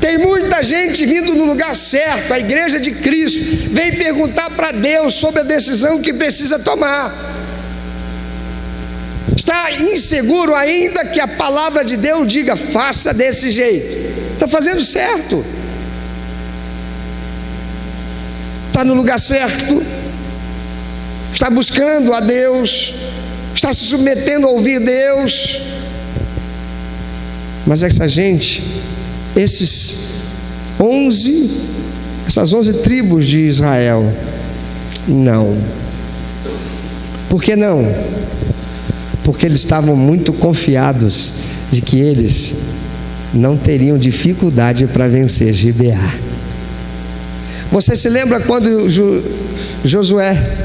Tem muita gente vindo no lugar certo, a igreja de Cristo, vem perguntar para Deus sobre a decisão que precisa tomar. Está inseguro ainda que a palavra de Deus diga, faça desse jeito. Está fazendo certo. Está no lugar certo. Está buscando a Deus. Está se submetendo a ouvir Deus. Mas essa gente, essas 11 tribos de Israel, não. Por que não? Porque eles estavam muito confiados de que eles não teriam dificuldade para vencer Gibeá. Você se lembra quando Josué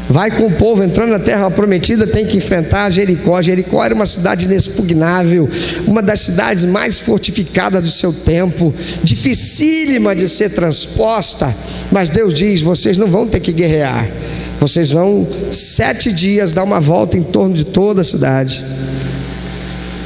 vai com o povo entrando na terra prometida, tem que enfrentar Jericó. Jericó era uma cidade inexpugnável, uma das cidades mais fortificadas do seu tempo, dificílima de ser transposta, mas Deus diz, vocês não vão ter que guerrear, vocês vão 7 dias dar uma volta em torno de toda a cidade,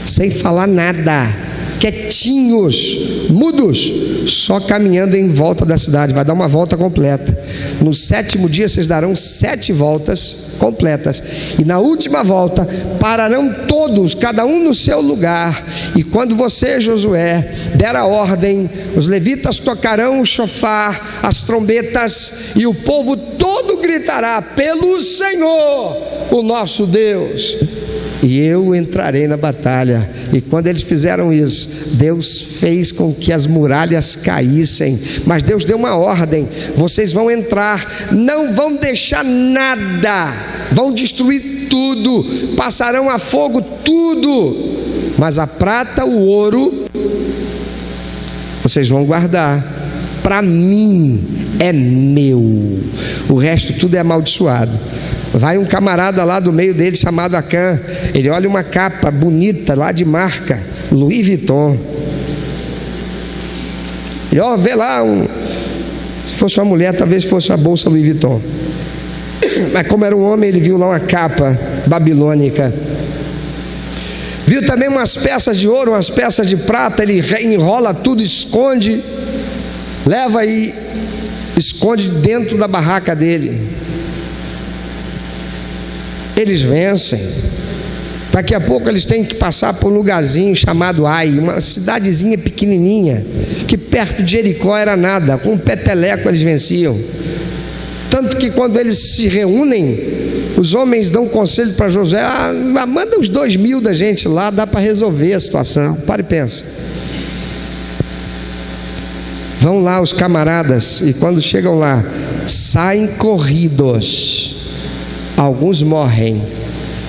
sem falar nada, quietinhos, mudos, só caminhando em volta da cidade. Vai dar uma volta completa. No 7º dia vocês darão 7 voltas completas, e na última volta pararão todos, cada um no seu lugar. E quando você, Josué, der a ordem, os levitas tocarão o chofar, as trombetas, e o povo todo gritará, pelo Senhor, o nosso Deus, e eu entrarei na batalha. E quando eles fizeram isso, Deus fez com que as muralhas caíssem. Mas Deus deu uma ordem: vocês vão entrar, não vão deixar nada, vão destruir tudo, passarão a fogo tudo, mas a prata, o ouro, vocês vão guardar, para mim é meu, o resto tudo é amaldiçoado. Vai um camarada lá do meio dele chamado Acã, ele olha uma capa bonita lá de marca, Louis Vuitton, ele vê lá se fosse uma mulher talvez fosse uma bolsa Louis Vuitton, mas como era um homem, ele viu lá uma capa babilônica, viu também umas peças de ouro, umas peças de prata, ele enrola tudo, esconde, leva e esconde dentro da barraca dele. Eles vencem. Daqui a pouco eles têm que passar por um lugarzinho chamado Ai, uma cidadezinha pequenininha, que perto de Jericó era nada, com um peteleco eles venciam. Tanto que quando eles se reúnem, os homens dão conselho para Josué: manda uns 2.000 da gente lá, dá para resolver a situação. Para e pensa. Vão lá os camaradas, e quando chegam lá, saem corridos. Alguns morrem,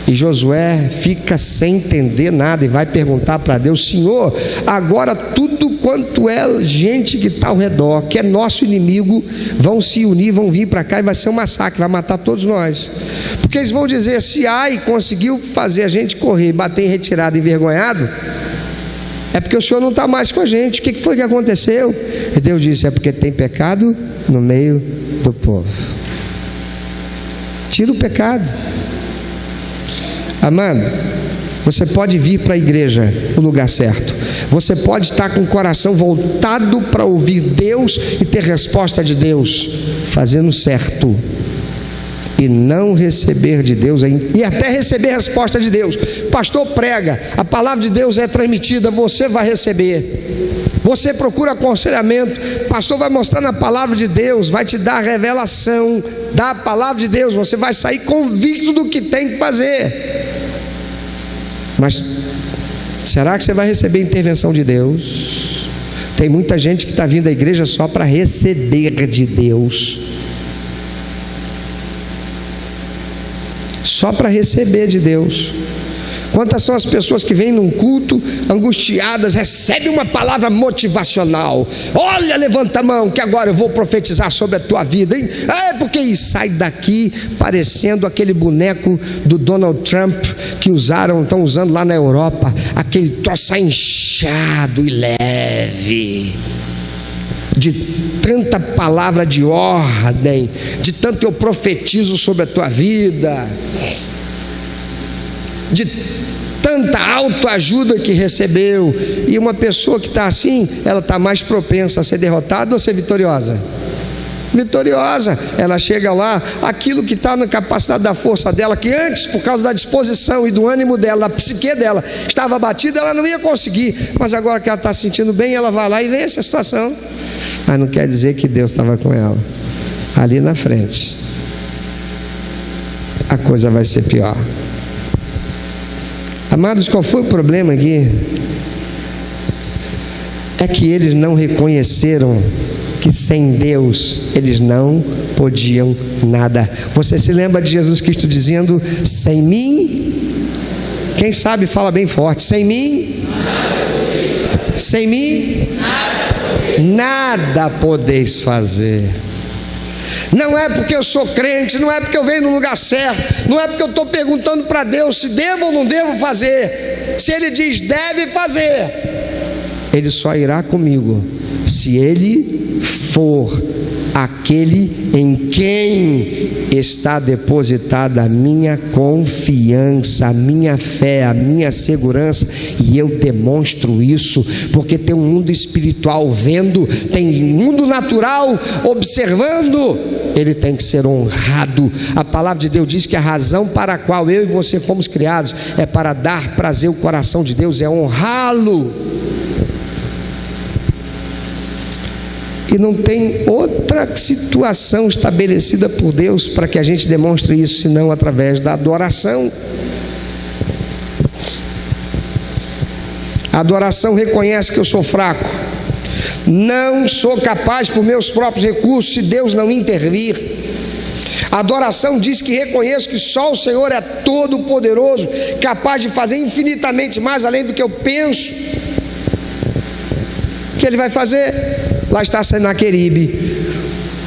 e Josué fica sem entender nada e vai perguntar para Deus: Senhor, agora tudo quanto é gente que está ao redor, que é nosso inimigo, vão se unir, vão vir para cá e vai ser um massacre, vai matar todos nós. Porque eles vão dizer: se Ai conseguiu fazer a gente correr, bater em retirada, envergonhado, é porque o Senhor não está mais com a gente. O que foi que aconteceu? E Deus disse: é porque tem pecado no meio do povo. Tira o pecado. Amado, você pode vir para a igreja no lugar certo, você pode estar com o coração voltado para ouvir Deus e ter resposta de Deus, fazendo certo, e não receber de Deus, e até receber resposta de Deus. Pastor prega, a palavra de Deus é transmitida, você vai receber. Você procura aconselhamento, pastor vai mostrar na palavra de Deus, vai te dar a revelação da palavra de Deus, você vai sair convicto do que tem que fazer. Mas será que você vai receber a intervenção de Deus? Tem muita gente que está vindo à igreja só para receber de Deus, só para receber de Deus. Quantas são as pessoas que vêm num culto angustiadas, recebem uma palavra motivacional: olha, levanta a mão que agora eu vou profetizar sobre a tua vida, hein? Porque sai daqui parecendo aquele boneco do Donald Trump que estão usando lá na Europa, aquele troço inchado e leve, de tanta palavra de ordem, de tanto eu profetizo sobre a tua vida. de tanta autoajuda que recebeu. E uma pessoa que está assim, ela está mais propensa a ser derrotada ou ser vitoriosa? Vitoriosa. Ela chega lá, aquilo que está na capacidade da força dela, que antes, por causa da disposição e do ânimo dela, da psique dela, estava abatida, ela não ia conseguir, mas agora que ela está se sentindo bem, ela vai lá e vence a situação. Mas não quer dizer que Deus estava com ela. Ali na frente a coisa vai ser pior. Amados, qual foi o problema aqui? É que eles não reconheceram que sem Deus eles não podiam nada. Você se lembra de Jesus Cristo dizendo: sem mim, quem sabe fala bem forte, sem mim, sem mim, nada podeis fazer. Não é porque eu sou crente, não é porque eu venho no lugar certo, não é porque eu estou perguntando para Deus se devo ou não devo fazer. Se Ele diz deve fazer, Ele só irá comigo se Ele for aquele em quem está depositada a minha confiança, a minha fé, a minha segurança. E eu demonstro isso porque tem um mundo espiritual vendo, tem mundo natural observando. Ele tem que ser honrado. A palavra de Deus diz que a razão para a qual eu e você fomos criados é para dar prazer ao coração de Deus, é honrá-lo. E não tem outra situação estabelecida por Deus para que a gente demonstre isso, senão através da adoração. A adoração reconhece que eu sou fraco, não sou capaz por meus próprios recursos se Deus não intervir. A adoração diz que reconheço que só o Senhor é todo poderoso, capaz de fazer infinitamente mais além do que eu penso que Ele vai fazer. Lá está Senaqueribe,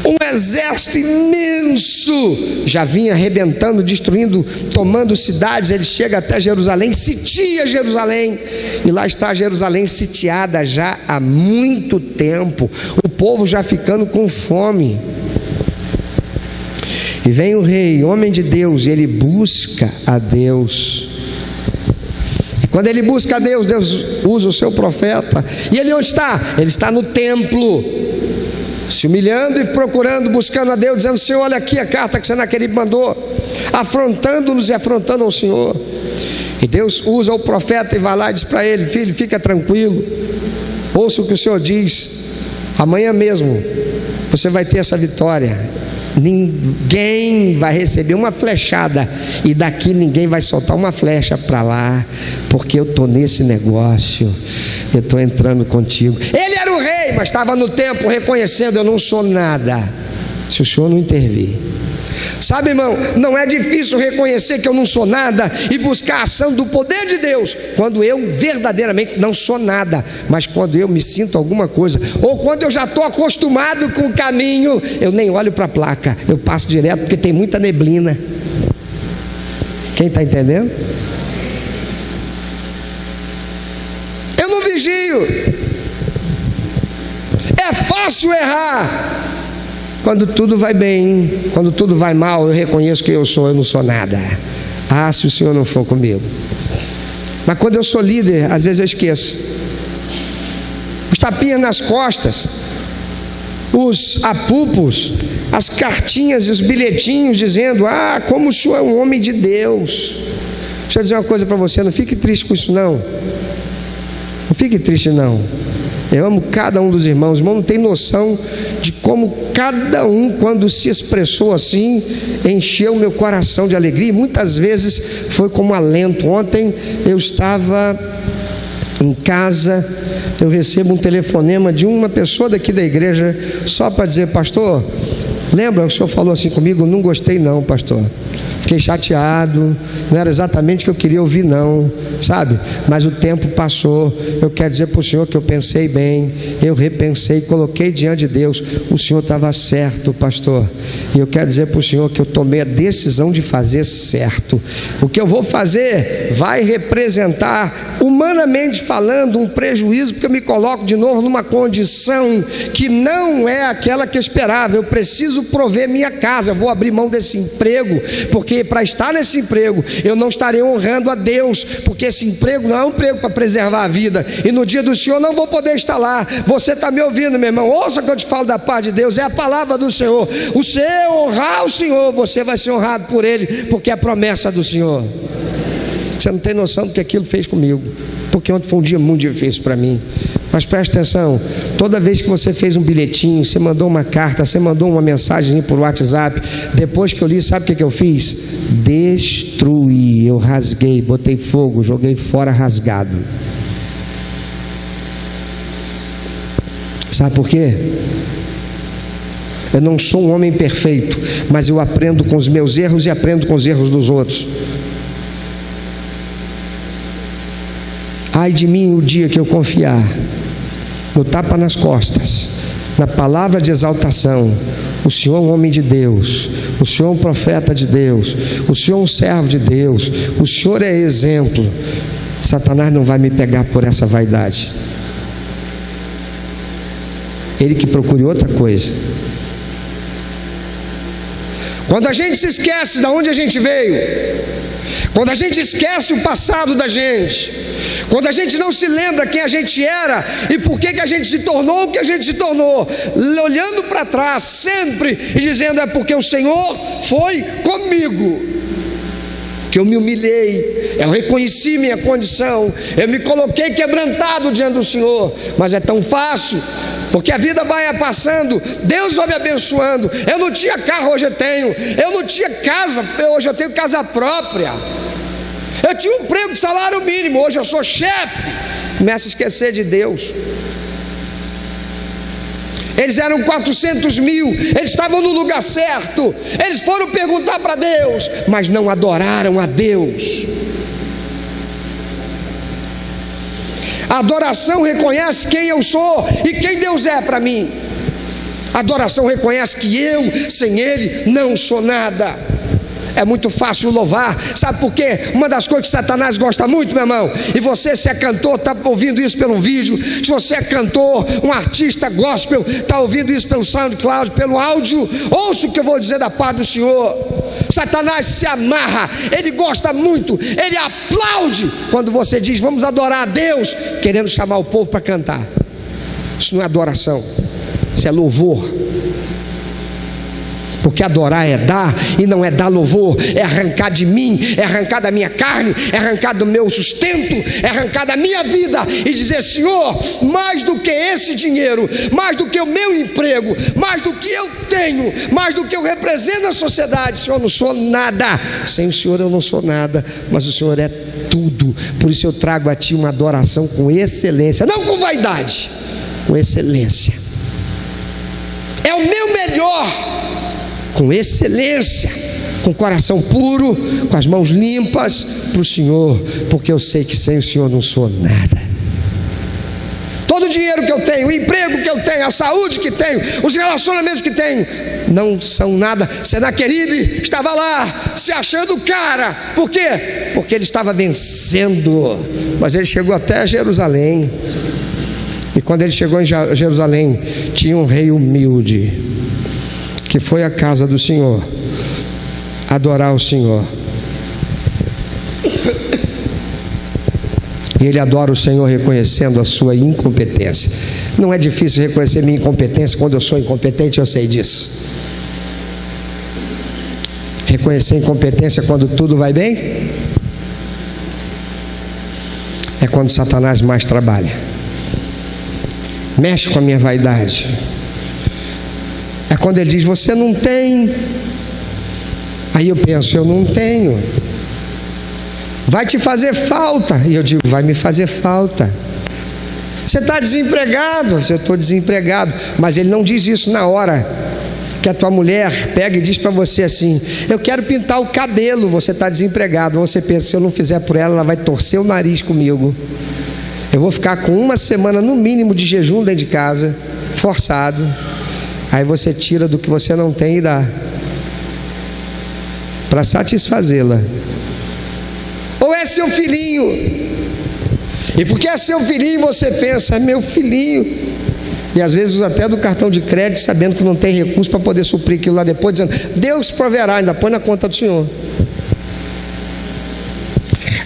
um exército imenso, já vinha arrebentando, destruindo, tomando cidades. Ele chega até Jerusalém, sitia Jerusalém, e lá está Jerusalém sitiada já há muito tempo, o povo já ficando com fome. E vem o rei, homem de Deus, e ele busca a Deus. Quando ele busca a Deus, Deus usa o seu profeta. E ele onde está? Ele está no templo, se humilhando e procurando, buscando a Deus, dizendo: Senhor, olha aqui a carta que Senaqueribe mandou, afrontando-nos e afrontando ao Senhor. E Deus usa o profeta e vai lá e diz para ele: filho, fica tranquilo, ouça o que o Senhor diz, amanhã mesmo você vai ter essa vitória. Ninguém vai receber uma flechada e daqui ninguém vai soltar uma flecha para lá, porque eu estou nesse negócio, eu estou entrando contigo. Ele era o rei, mas estava no templo reconhecendo: eu não sou nada se o Senhor não intervir. Sabe, irmão, não é difícil reconhecer que eu não sou nada e buscar a ação do poder de Deus quando eu verdadeiramente não sou nada, mas quando eu me sinto alguma coisa, ou quando eu já estou acostumado com o caminho, eu nem olho para a placa, eu passo direto porque tem muita neblina. Quem está entendendo? Eu não vigio. É fácil errar. Quando tudo vai bem, quando tudo vai mal, eu reconheço que eu não sou nada. Ah, se o Senhor não for comigo. Mas quando eu sou líder, às vezes eu esqueço. Os tapinhas nas costas, os apupos, as cartinhas e os bilhetinhos dizendo: ah, como o Senhor é um homem de Deus. Deixa eu dizer uma coisa para você, não fique triste com isso não. Não fique triste não. Eu amo cada um dos irmãos. O irmão não tem noção de como cada um, quando se expressou assim, encheu meu coração de alegria. E muitas vezes foi como alento. Ontem eu estava em casa, eu recebo um telefonema de uma pessoa daqui da igreja, só para dizer: pastor, lembra, o senhor falou assim comigo? Não gostei não, pastor. Fiquei chateado, não era exatamente o que eu queria ouvir não, sabe? Mas o tempo passou. Eu quero dizer para o senhor que eu pensei bem, eu repensei, coloquei diante de Deus. O senhor estava certo, pastor. E eu quero dizer para o senhor que eu tomei a decisão de fazer certo. O que eu vou fazer vai representar, humanamente falando um prejuízo, porque eu me coloco de novo numa condição que não é aquela que eu esperava. Eu preciso prover minha casa, eu vou abrir mão desse emprego, porque para estar nesse emprego eu não estarei honrando a Deus, porque esse emprego não é um emprego para preservar a vida, e no dia do Senhor não vou poder estar lá. Você está me ouvindo, meu irmão? Ouça que eu te falo da paz de Deus, é a palavra do Senhor. O Senhor honrar o Senhor, você vai ser honrado por Ele, porque é a promessa do Senhor. Você não tem noção do que aquilo fez comigo, porque ontem foi um dia muito difícil para mim. Mas preste atenção, toda vez que você fez um bilhetinho, você mandou uma carta, você mandou uma mensagem por WhatsApp, depois que eu li, sabe o que eu fiz? Destruí, eu rasguei, botei fogo, joguei fora rasgado. Sabe por quê? Eu não sou um homem perfeito, mas eu aprendo com os meus erros e aprendo com os erros dos outros. Ai de mim o dia que eu confiar no tapa nas costas, na palavra de exaltação. O Senhor é um homem de Deus, o Senhor é um profeta de Deus, o Senhor é um servo de Deus, o Senhor é exemplo. Satanás não vai me pegar por essa vaidade. Ele que procure outra coisa. Quando a gente se esquece de onde a gente veio, quando a gente esquece o passado da gente, quando a gente não se lembra quem a gente era e por que a gente se tornou o que a gente se tornou, olhando para trás sempre e dizendo: é porque o Senhor foi comigo que eu me humilhei, eu reconheci minha condição, eu me coloquei quebrantado diante do Senhor. Mas é tão fácil, porque a vida vai passando, Deus vai me abençoando. Eu não tinha carro, hoje eu tenho. Eu não tinha casa, hoje eu tenho casa própria. Eu tinha um emprego de salário mínimo, hoje eu sou chefe. Começa a esquecer de Deus. Eles eram 400 mil, eles estavam no lugar certo, eles foram perguntar para Deus, mas não adoraram a Deus. A adoração reconhece quem eu sou e quem Deus é para mim. A adoração reconhece que eu, sem Ele, não sou nada. É muito fácil louvar, sabe por quê? Uma das coisas que Satanás gosta muito, meu irmão, e você, se é cantor, está ouvindo isso pelo vídeo, se você é cantor, um artista gospel, está ouvindo isso pelo SoundCloud, pelo áudio, ouça o que eu vou dizer da paz do Senhor. Satanás se amarra, ele gosta muito, ele aplaude quando você diz: vamos adorar a Deus, querendo chamar o povo para cantar. Isso não é adoração, isso é louvor. Porque adorar é dar, e não é dar louvor, é arrancar de mim, é arrancar da minha carne, é arrancar do meu sustento, é arrancar da minha vida e dizer: Senhor, mais do que esse dinheiro, mais do que o meu emprego, mais do que eu tenho, mais do que eu represento na sociedade, Senhor, eu não sou nada. Sem o Senhor eu não sou nada, mas o Senhor é tudo. Por isso eu trago a Ti uma adoração com excelência, não com vaidade, com excelência. É o meu melhor, com excelência, com o coração puro, com as mãos limpas para o Senhor, porque eu sei que sem o Senhor não sou nada. Todo o dinheiro que eu tenho, o emprego que eu tenho, a saúde que tenho, os relacionamentos que tenho, não são nada. Senaqueribe estava lá se achando cara. Por quê? Porque ele estava vencendo, mas ele chegou até Jerusalém, e quando ele chegou em Jerusalém, tinha um rei humilde, que foi à casa do Senhor adorar o Senhor. E ele adora o Senhor reconhecendo a sua incompetência. Não é difícil reconhecer minha incompetência quando eu sou incompetente, eu sei disso. Reconhecer incompetência quando tudo vai bem é quando Satanás mais trabalha, mexe com a minha vaidade. É quando ele diz: você não tem. Aí eu penso: eu não tenho. Vai te fazer falta. E eu digo: vai me fazer falta. Você está desempregado. Eu estou desempregado. Mas ele não diz isso na hora que a tua mulher pega e diz para você assim: eu quero pintar o cabelo. Você está desempregado. Você pensa: se eu não fizer por ela, ela vai torcer o nariz comigo. Eu vou ficar com uma semana no mínimo de jejum dentro de casa, forçado. Aí você tira do que você não tem e dá para satisfazê-la. Ou é seu filhinho E porque é seu filhinho, você pensa, é meu filhinho. E às vezes usa até do cartão de crédito, sabendo que não tem recurso para poder suprir aquilo lá depois, dizendo, Deus proverá, ainda põe na conta do Senhor.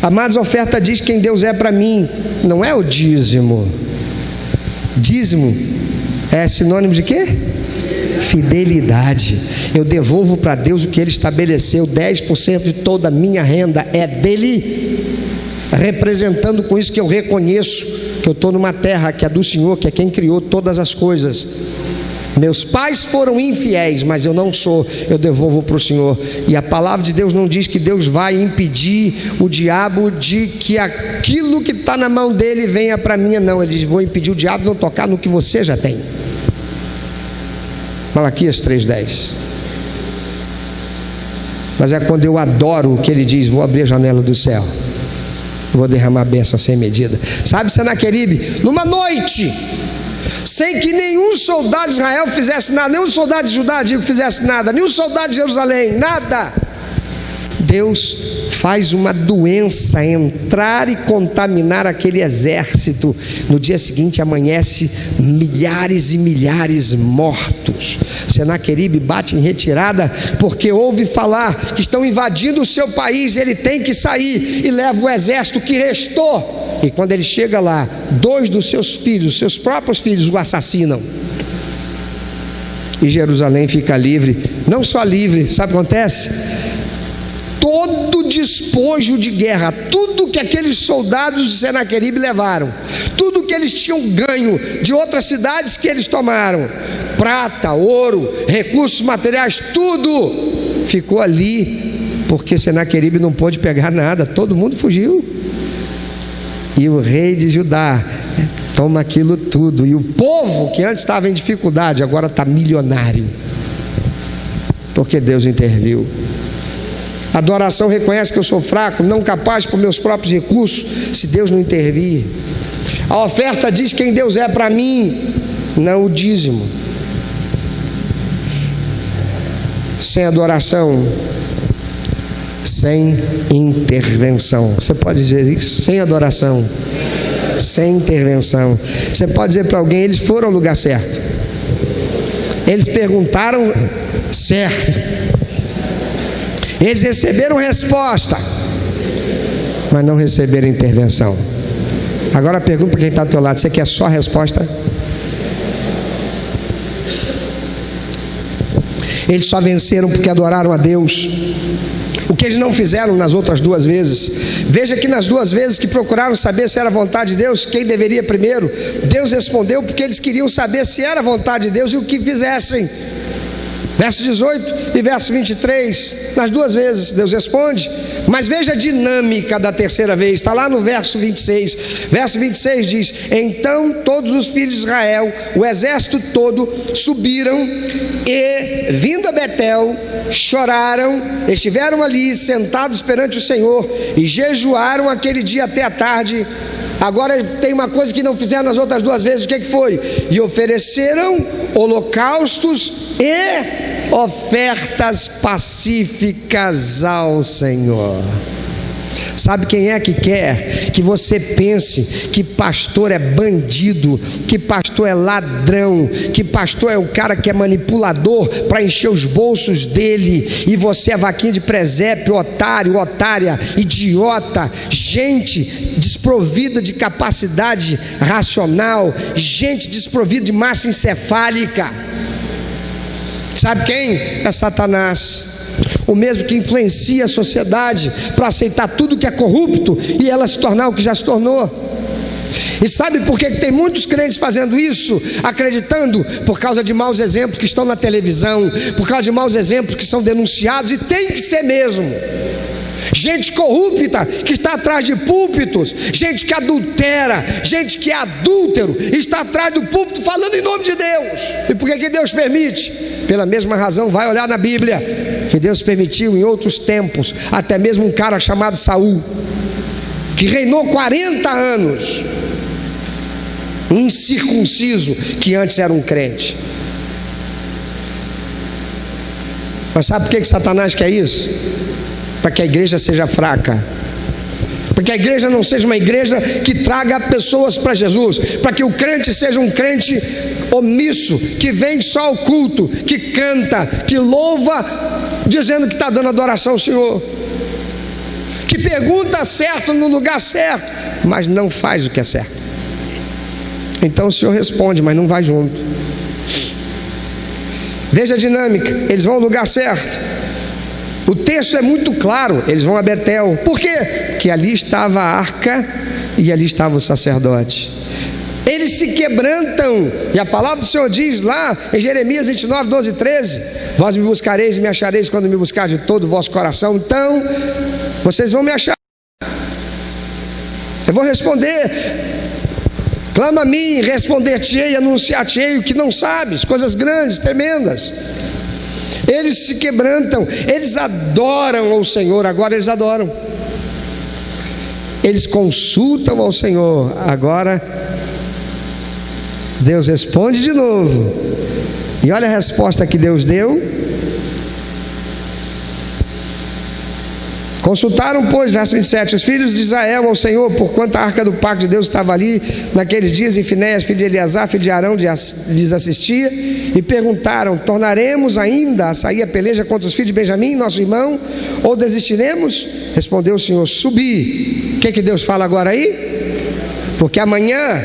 Amados, a oferta diz quem Deus é para mim, não é o dízimo. Dízimo é sinônimo de quê? Fidelidade. Eu devolvo para Deus o que Ele estabeleceu. 10% de toda a minha renda é dele, representando com isso que eu reconheço que eu estou numa terra que é do Senhor, que é quem criou todas as coisas. Meus pais foram infiéis, mas eu não sou, eu devolvo para o Senhor. E a palavra de Deus não diz que Deus vai impedir o diabo de que aquilo que está na mão dele venha para mim, não. Ele diz, vou impedir o diabo de não tocar no que você já tem. Malaquias 3:10. Mas é quando eu adoro o que ele diz, vou abrir a janela do céu, vou derramar bênção sem medida. Sabe, Senaqueribe, numa noite, sem que nenhum soldado de Israel fizesse nada, nenhum soldado de Judá, fizesse nada, nenhum soldado de Jerusalém, nada, Deus faz uma doença entrar e contaminar aquele exército. No dia seguinte amanhece milhares e milhares mortos. Senaqueribe bate em retirada porque ouve falar que estão invadindo o seu país, ele tem que sair e leva o exército que restou. E quando ele chega lá, 2 dos seus filhos, seus próprios filhos, o assassinam. E Jerusalém fica livre. Não só livre, sabe o que acontece? Todo despojo de guerra, tudo que aqueles soldados de Senaqueribe levaram, tudo que eles tinham ganho de outras cidades que eles tomaram, prata, ouro, recursos materiais, tudo ficou ali, porque Senaqueribe não pôde pegar nada, todo mundo fugiu. E o rei de Judá toma aquilo tudo, e o povo que antes estava em dificuldade agora está milionário, porque Deus interviu. A adoração reconhece que eu sou fraco, não capaz por meus próprios recursos, se Deus não intervir. A oferta diz quem Deus é para mim, não o dízimo. Sem adoração, sem intervenção. Você pode dizer isso? Sem adoração, sem intervenção. Você pode dizer para alguém, eles foram ao lugar certo, eles perguntaram certo, eles receberam resposta, mas não receberam intervenção. Agora pergunta para quem está ao teu lado, você quer só a resposta? Eles só venceram porque adoraram a Deus, o que eles não fizeram nas outras 2 vezes. Veja que nas 2 vezes que procuraram saber se era vontade de Deus, quem deveria primeiro, Deus respondeu porque eles queriam saber se era vontade de Deus e o que fizessem. Verso 18 e verso 23, nas 2 vezes Deus responde. Mas veja a dinâmica da terceira vez, está lá no verso 26. Verso 26 diz, então todos os filhos de Israel, o exército todo, subiram e, vindo a Betel, choraram, estiveram ali sentados perante o Senhor e jejuaram aquele dia até a tarde. Agora tem uma coisa que não fizeram nas outras 2 vezes, o que foi? E ofereceram holocaustos e ofertas pacíficas ao Senhor. Sabe quem é que quer que você pense que pastor é bandido, que pastor é ladrão, que pastor é o cara que é manipulador para encher os bolsos dele, e você é vaquinha de presépio, otário, otária, idiota, gente desprovida de capacidade racional, gente desprovida de massa encefálica? Sabe quem? É Satanás, o mesmo que influencia a sociedade para aceitar tudo que é corrupto e ela se tornar o que já se tornou. E sabe por que tem muitos crentes fazendo isso? Acreditando por causa de maus exemplos que estão na televisão, por causa de maus exemplos que são denunciados, e tem que ser mesmo. Gente corrupta que está atrás de púlpitos, gente que adultera, gente que é adúltero, está atrás do púlpito falando em nome de Deus. E por que Deus permite? Pela mesma razão, vai olhar na Bíblia, que Deus permitiu em outros tempos, até mesmo um cara chamado Saul, que reinou 40 anos, um incircunciso, que antes era um crente. Mas sabe por que Satanás quer isso? Para que a igreja seja fraca, para que a igreja não seja uma igreja que traga pessoas para Jesus, para que o crente seja um crente omisso, que vem só ao culto, que canta, que louva, dizendo que está dando adoração ao Senhor, que pergunta certo no lugar certo, mas não faz o que é certo. Então o Senhor responde, mas não vai junto. Veja a dinâmica, eles vão ao lugar certo. O texto é muito claro, eles vão a Betel. Por quê? Porque ali estava a arca e ali estava o sacerdote. Eles se quebrantam, e a palavra do Senhor diz lá em Jeremias 29, 12 e 13: vós me buscareis e me achareis quando me buscar de todo o vosso coração. Então, vocês vão me achar. Eu vou responder. Clama a mim, responder-te-ei, anunciar-te-ei o que não sabes, coisas grandes, tremendas. Eles se quebrantam, eles adoram ao Senhor, agora eles adoram. Eles consultam ao Senhor, agora Deus responde de novo. E olha a resposta que Deus deu. Consultaram, pois, verso 27, os filhos de Israel ao Senhor, porquanto a arca do pacto de Deus estava ali naqueles dias, e Finéias, filho de Eleazar, filho de Arão, lhes assistia, e perguntaram: tornaremos ainda a sair a peleja contra os filhos de Benjamim, nosso irmão, ou desistiremos? Respondeu o Senhor: subi. O que Deus fala agora aí? Porque amanhã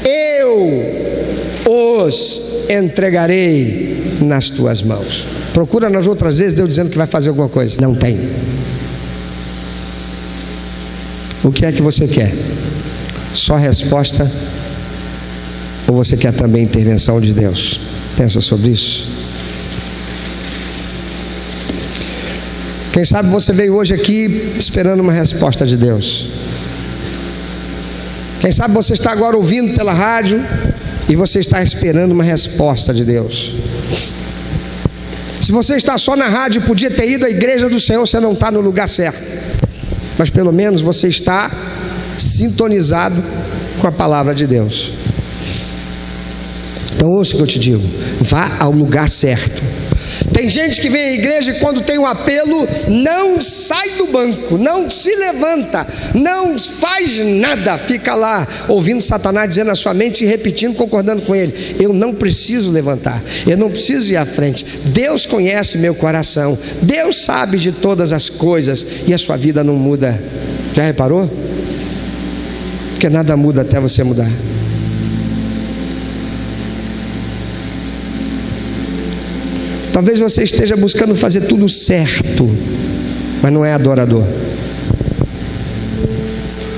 eu os entregarei nas tuas mãos. Procura nas outras vezes Deus dizendo que vai fazer alguma coisa. Não tem. O que é que você quer? Só resposta? Ou você quer também intervenção de Deus? Pensa sobre isso. Quem sabe você veio hoje aqui esperando uma resposta de Deus. Quem sabe você está agora ouvindo pela rádio e você está esperando uma resposta de Deus. Se você está só na rádio, podia ter ido à igreja do Senhor, você não está no lugar certo. Mas pelo menos você está sintonizado com a palavra de Deus. Então ouça o que eu te digo: vá ao lugar certo. Tem gente que vem à igreja e quando tem um apelo, não sai do banco, não se levanta, não faz nada, fica lá ouvindo Satanás dizendo na sua mente e repetindo, concordando com ele: eu não preciso levantar, eu não preciso ir à frente. Deus conhece meu coração, Deus sabe de todas as coisas, e a sua vida não muda. Já reparou? Porque nada muda até você mudar. Talvez você esteja buscando fazer tudo certo, mas não é adorador.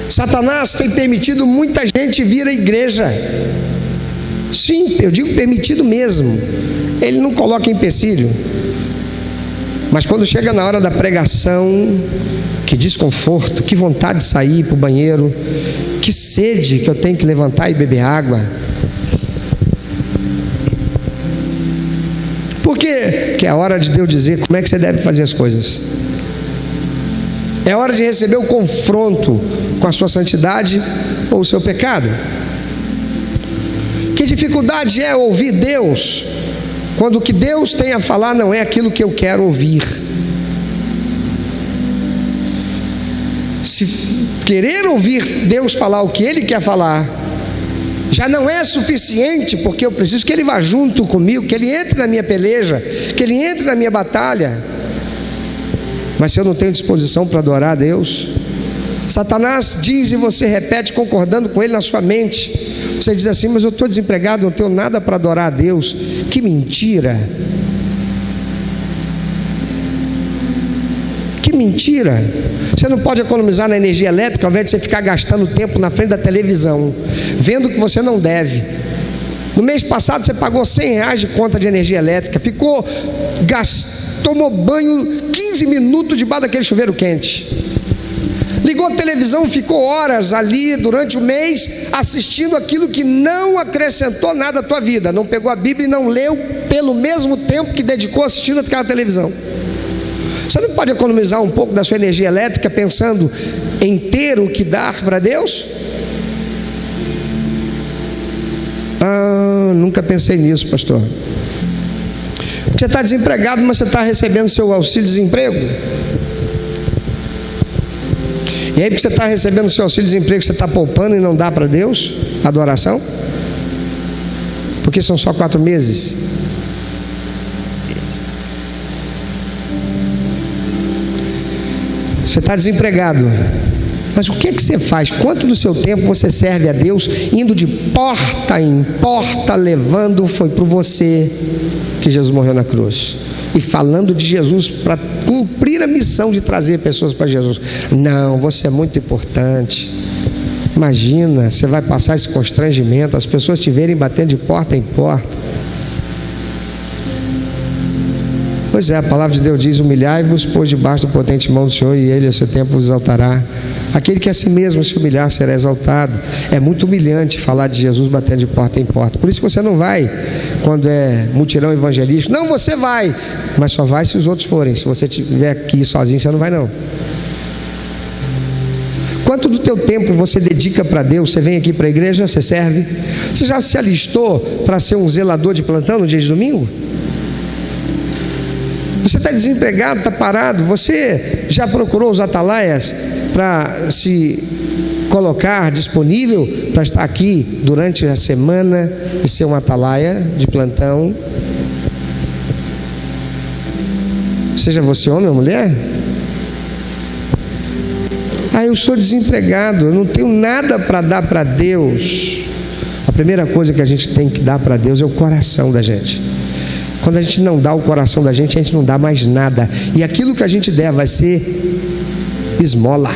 Satanás tem permitido muita gente vir à igreja. Sim, eu digo permitido mesmo. Ele não coloca empecilho. Mas quando chega na hora da pregação, que desconforto, que vontade de sair para o banheiro, que sede que eu tenho que levantar e beber água. Por quê? Que é a hora de Deus dizer como é que você deve fazer as coisas. É hora de receber o confronto com a sua santidade ou o seu pecado. Que dificuldade é ouvir Deus quando o que Deus tem a falar não é aquilo que eu quero ouvir. Se querer ouvir Deus falar o que Ele quer falar já não é suficiente, porque eu preciso que Ele vá junto comigo, que Ele entre na minha peleja, que Ele entre na minha batalha. Mas se eu não tenho disposição para adorar a Deus, Satanás diz e você repete concordando com ele na sua mente. Você diz assim: mas eu estou desempregado, não tenho nada para adorar a Deus. Que mentira! Que mentira! Você não pode economizar na energia elétrica ao invés de você ficar gastando tempo na frente da televisão, vendo que você não deve. No mês passado você pagou R$100 de conta de energia elétrica, tomou banho 15 minutos debaixo daquele chuveiro quente, ligou a televisão, ficou horas ali durante o mês assistindo aquilo que não acrescentou nada à tua vida, não pegou a Bíblia e não leu pelo mesmo tempo que dedicou assistindo aquela televisão. Você não pode economizar um pouco da sua energia elétrica pensando em ter o que dar para Deus? Nunca pensei nisso, pastor. Você está desempregado, mas você está recebendo seu auxílio-desemprego. E aí, porque você está recebendo o seu auxílio-desemprego, você está poupando e não dá para Deus adoração? Porque são só 4 meses. Você está desempregado. Mas o que é que você faz? Quanto do seu tempo você serve a Deus, indo de porta em porta, levando, foi por você que Jesus morreu na cruz, e falando de Jesus para cumprir a missão de trazer pessoas para Jesus? Não, você é muito importante. Imagina, você vai passar esse constrangimento, as pessoas te verem batendo de porta em porta. Pois é, a palavra de Deus diz: humilhai-vos, pois debaixo do potente mão do Senhor, e Ele a seu tempo vos exaltará. Aquele que a si mesmo se humilhar será exaltado. É muito humilhante falar de Jesus batendo de porta em porta. Por isso que você não vai quando é mutirão evangelístico. Não, você vai, mas só vai se os outros forem. Se você estiver aqui sozinho, você não vai não. Quanto do teu tempo você dedica para Deus? Você vem aqui para a igreja, você serve? Você já se alistou para ser um zelador de plantão no dia de domingo? Você está desempregado, está parado? Você já procurou os atalaias para se colocar disponível para estar aqui durante a semana e ser um atalaia de plantão? Seja você homem ou mulher? Eu sou desempregado, eu não tenho nada para dar para Deus. A primeira coisa que a gente tem que dar para Deus é o coração da gente. Quando a gente não dá o coração da gente, a gente não dá mais nada. E aquilo que a gente der vai ser esmola.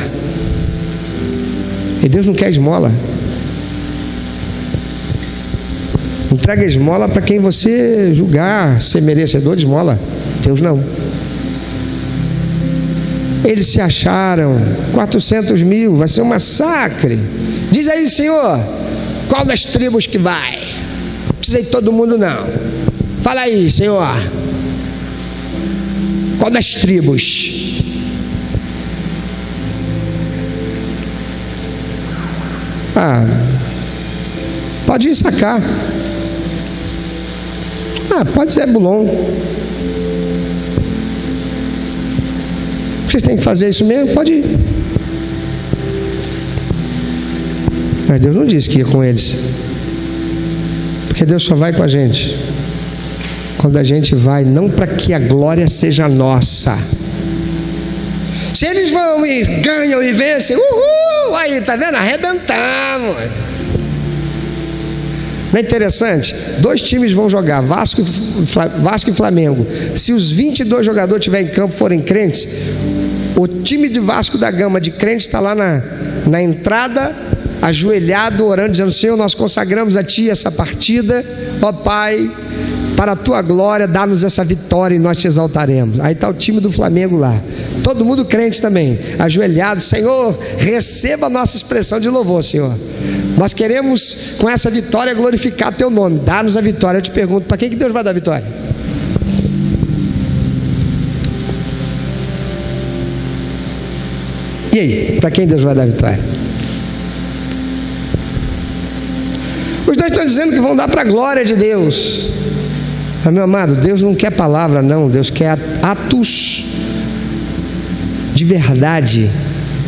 E Deus não quer esmola. Entrega esmola para quem você julgar ser merecedor de esmola. Deus não. Eles se acharam 400 mil, vai ser um massacre. Diz aí, Senhor, qual das tribos que vai? Não precisa ir todo mundo não. Fala aí, Senhor, qual das tribos? Pode ir sacar. Pode ser Zebulon. Vocês têm que fazer isso mesmo? Pode ir. Mas Deus não disse que ia com eles, porque Deus só vai com a gente quando a gente vai, não para que a glória seja nossa. Se eles vão e ganham e vencem, uhul, aí, tá vendo? Arrebentamos. Não é interessante? 2 times vão jogar, Vasco e Flamengo. Se os 22 jogadores estiverem em campo, forem crentes, o time de Vasco da Gama de crente está lá na entrada, ajoelhado, orando, dizendo: Senhor, nós consagramos a Ti essa partida, ó Pai, para a Tua glória, dá-nos essa vitória e nós Te exaltaremos. Aí está o time do Flamengo lá, todo mundo crente também, ajoelhado: Senhor, receba a nossa expressão de louvor, Senhor. Nós queremos com essa vitória glorificar Teu nome, dá-nos a vitória. Eu te pergunto, para quem que Deus vai dar a vitória? E aí, para quem Deus vai dar a vitória? Os dois estão dizendo que vão dar para a glória de Deus. Mas, meu amado, Deus não quer palavra não, Deus quer atos de verdade.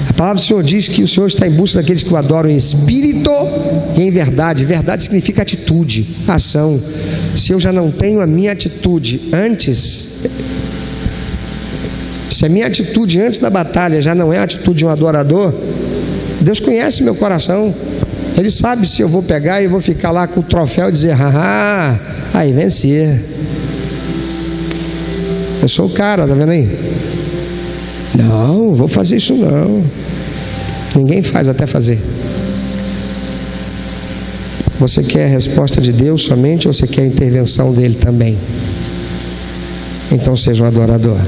A palavra do Senhor diz que o Senhor está em busca daqueles que o adoram em espírito e em verdade. Verdade significa atitude, ação. Se eu já não tenho a minha atitude antes, se a minha atitude antes da batalha já não é a atitude de um adorador, Deus conhece meu coração. Ele sabe se eu vou pegar e vou ficar lá com o troféu e dizer: haha, aí vencer. Eu sou o cara, tá vendo aí? Não, vou fazer isso não. Ninguém faz até fazer. Você quer a resposta de Deus somente, ou você quer a intervenção dele também? Então seja um adorador.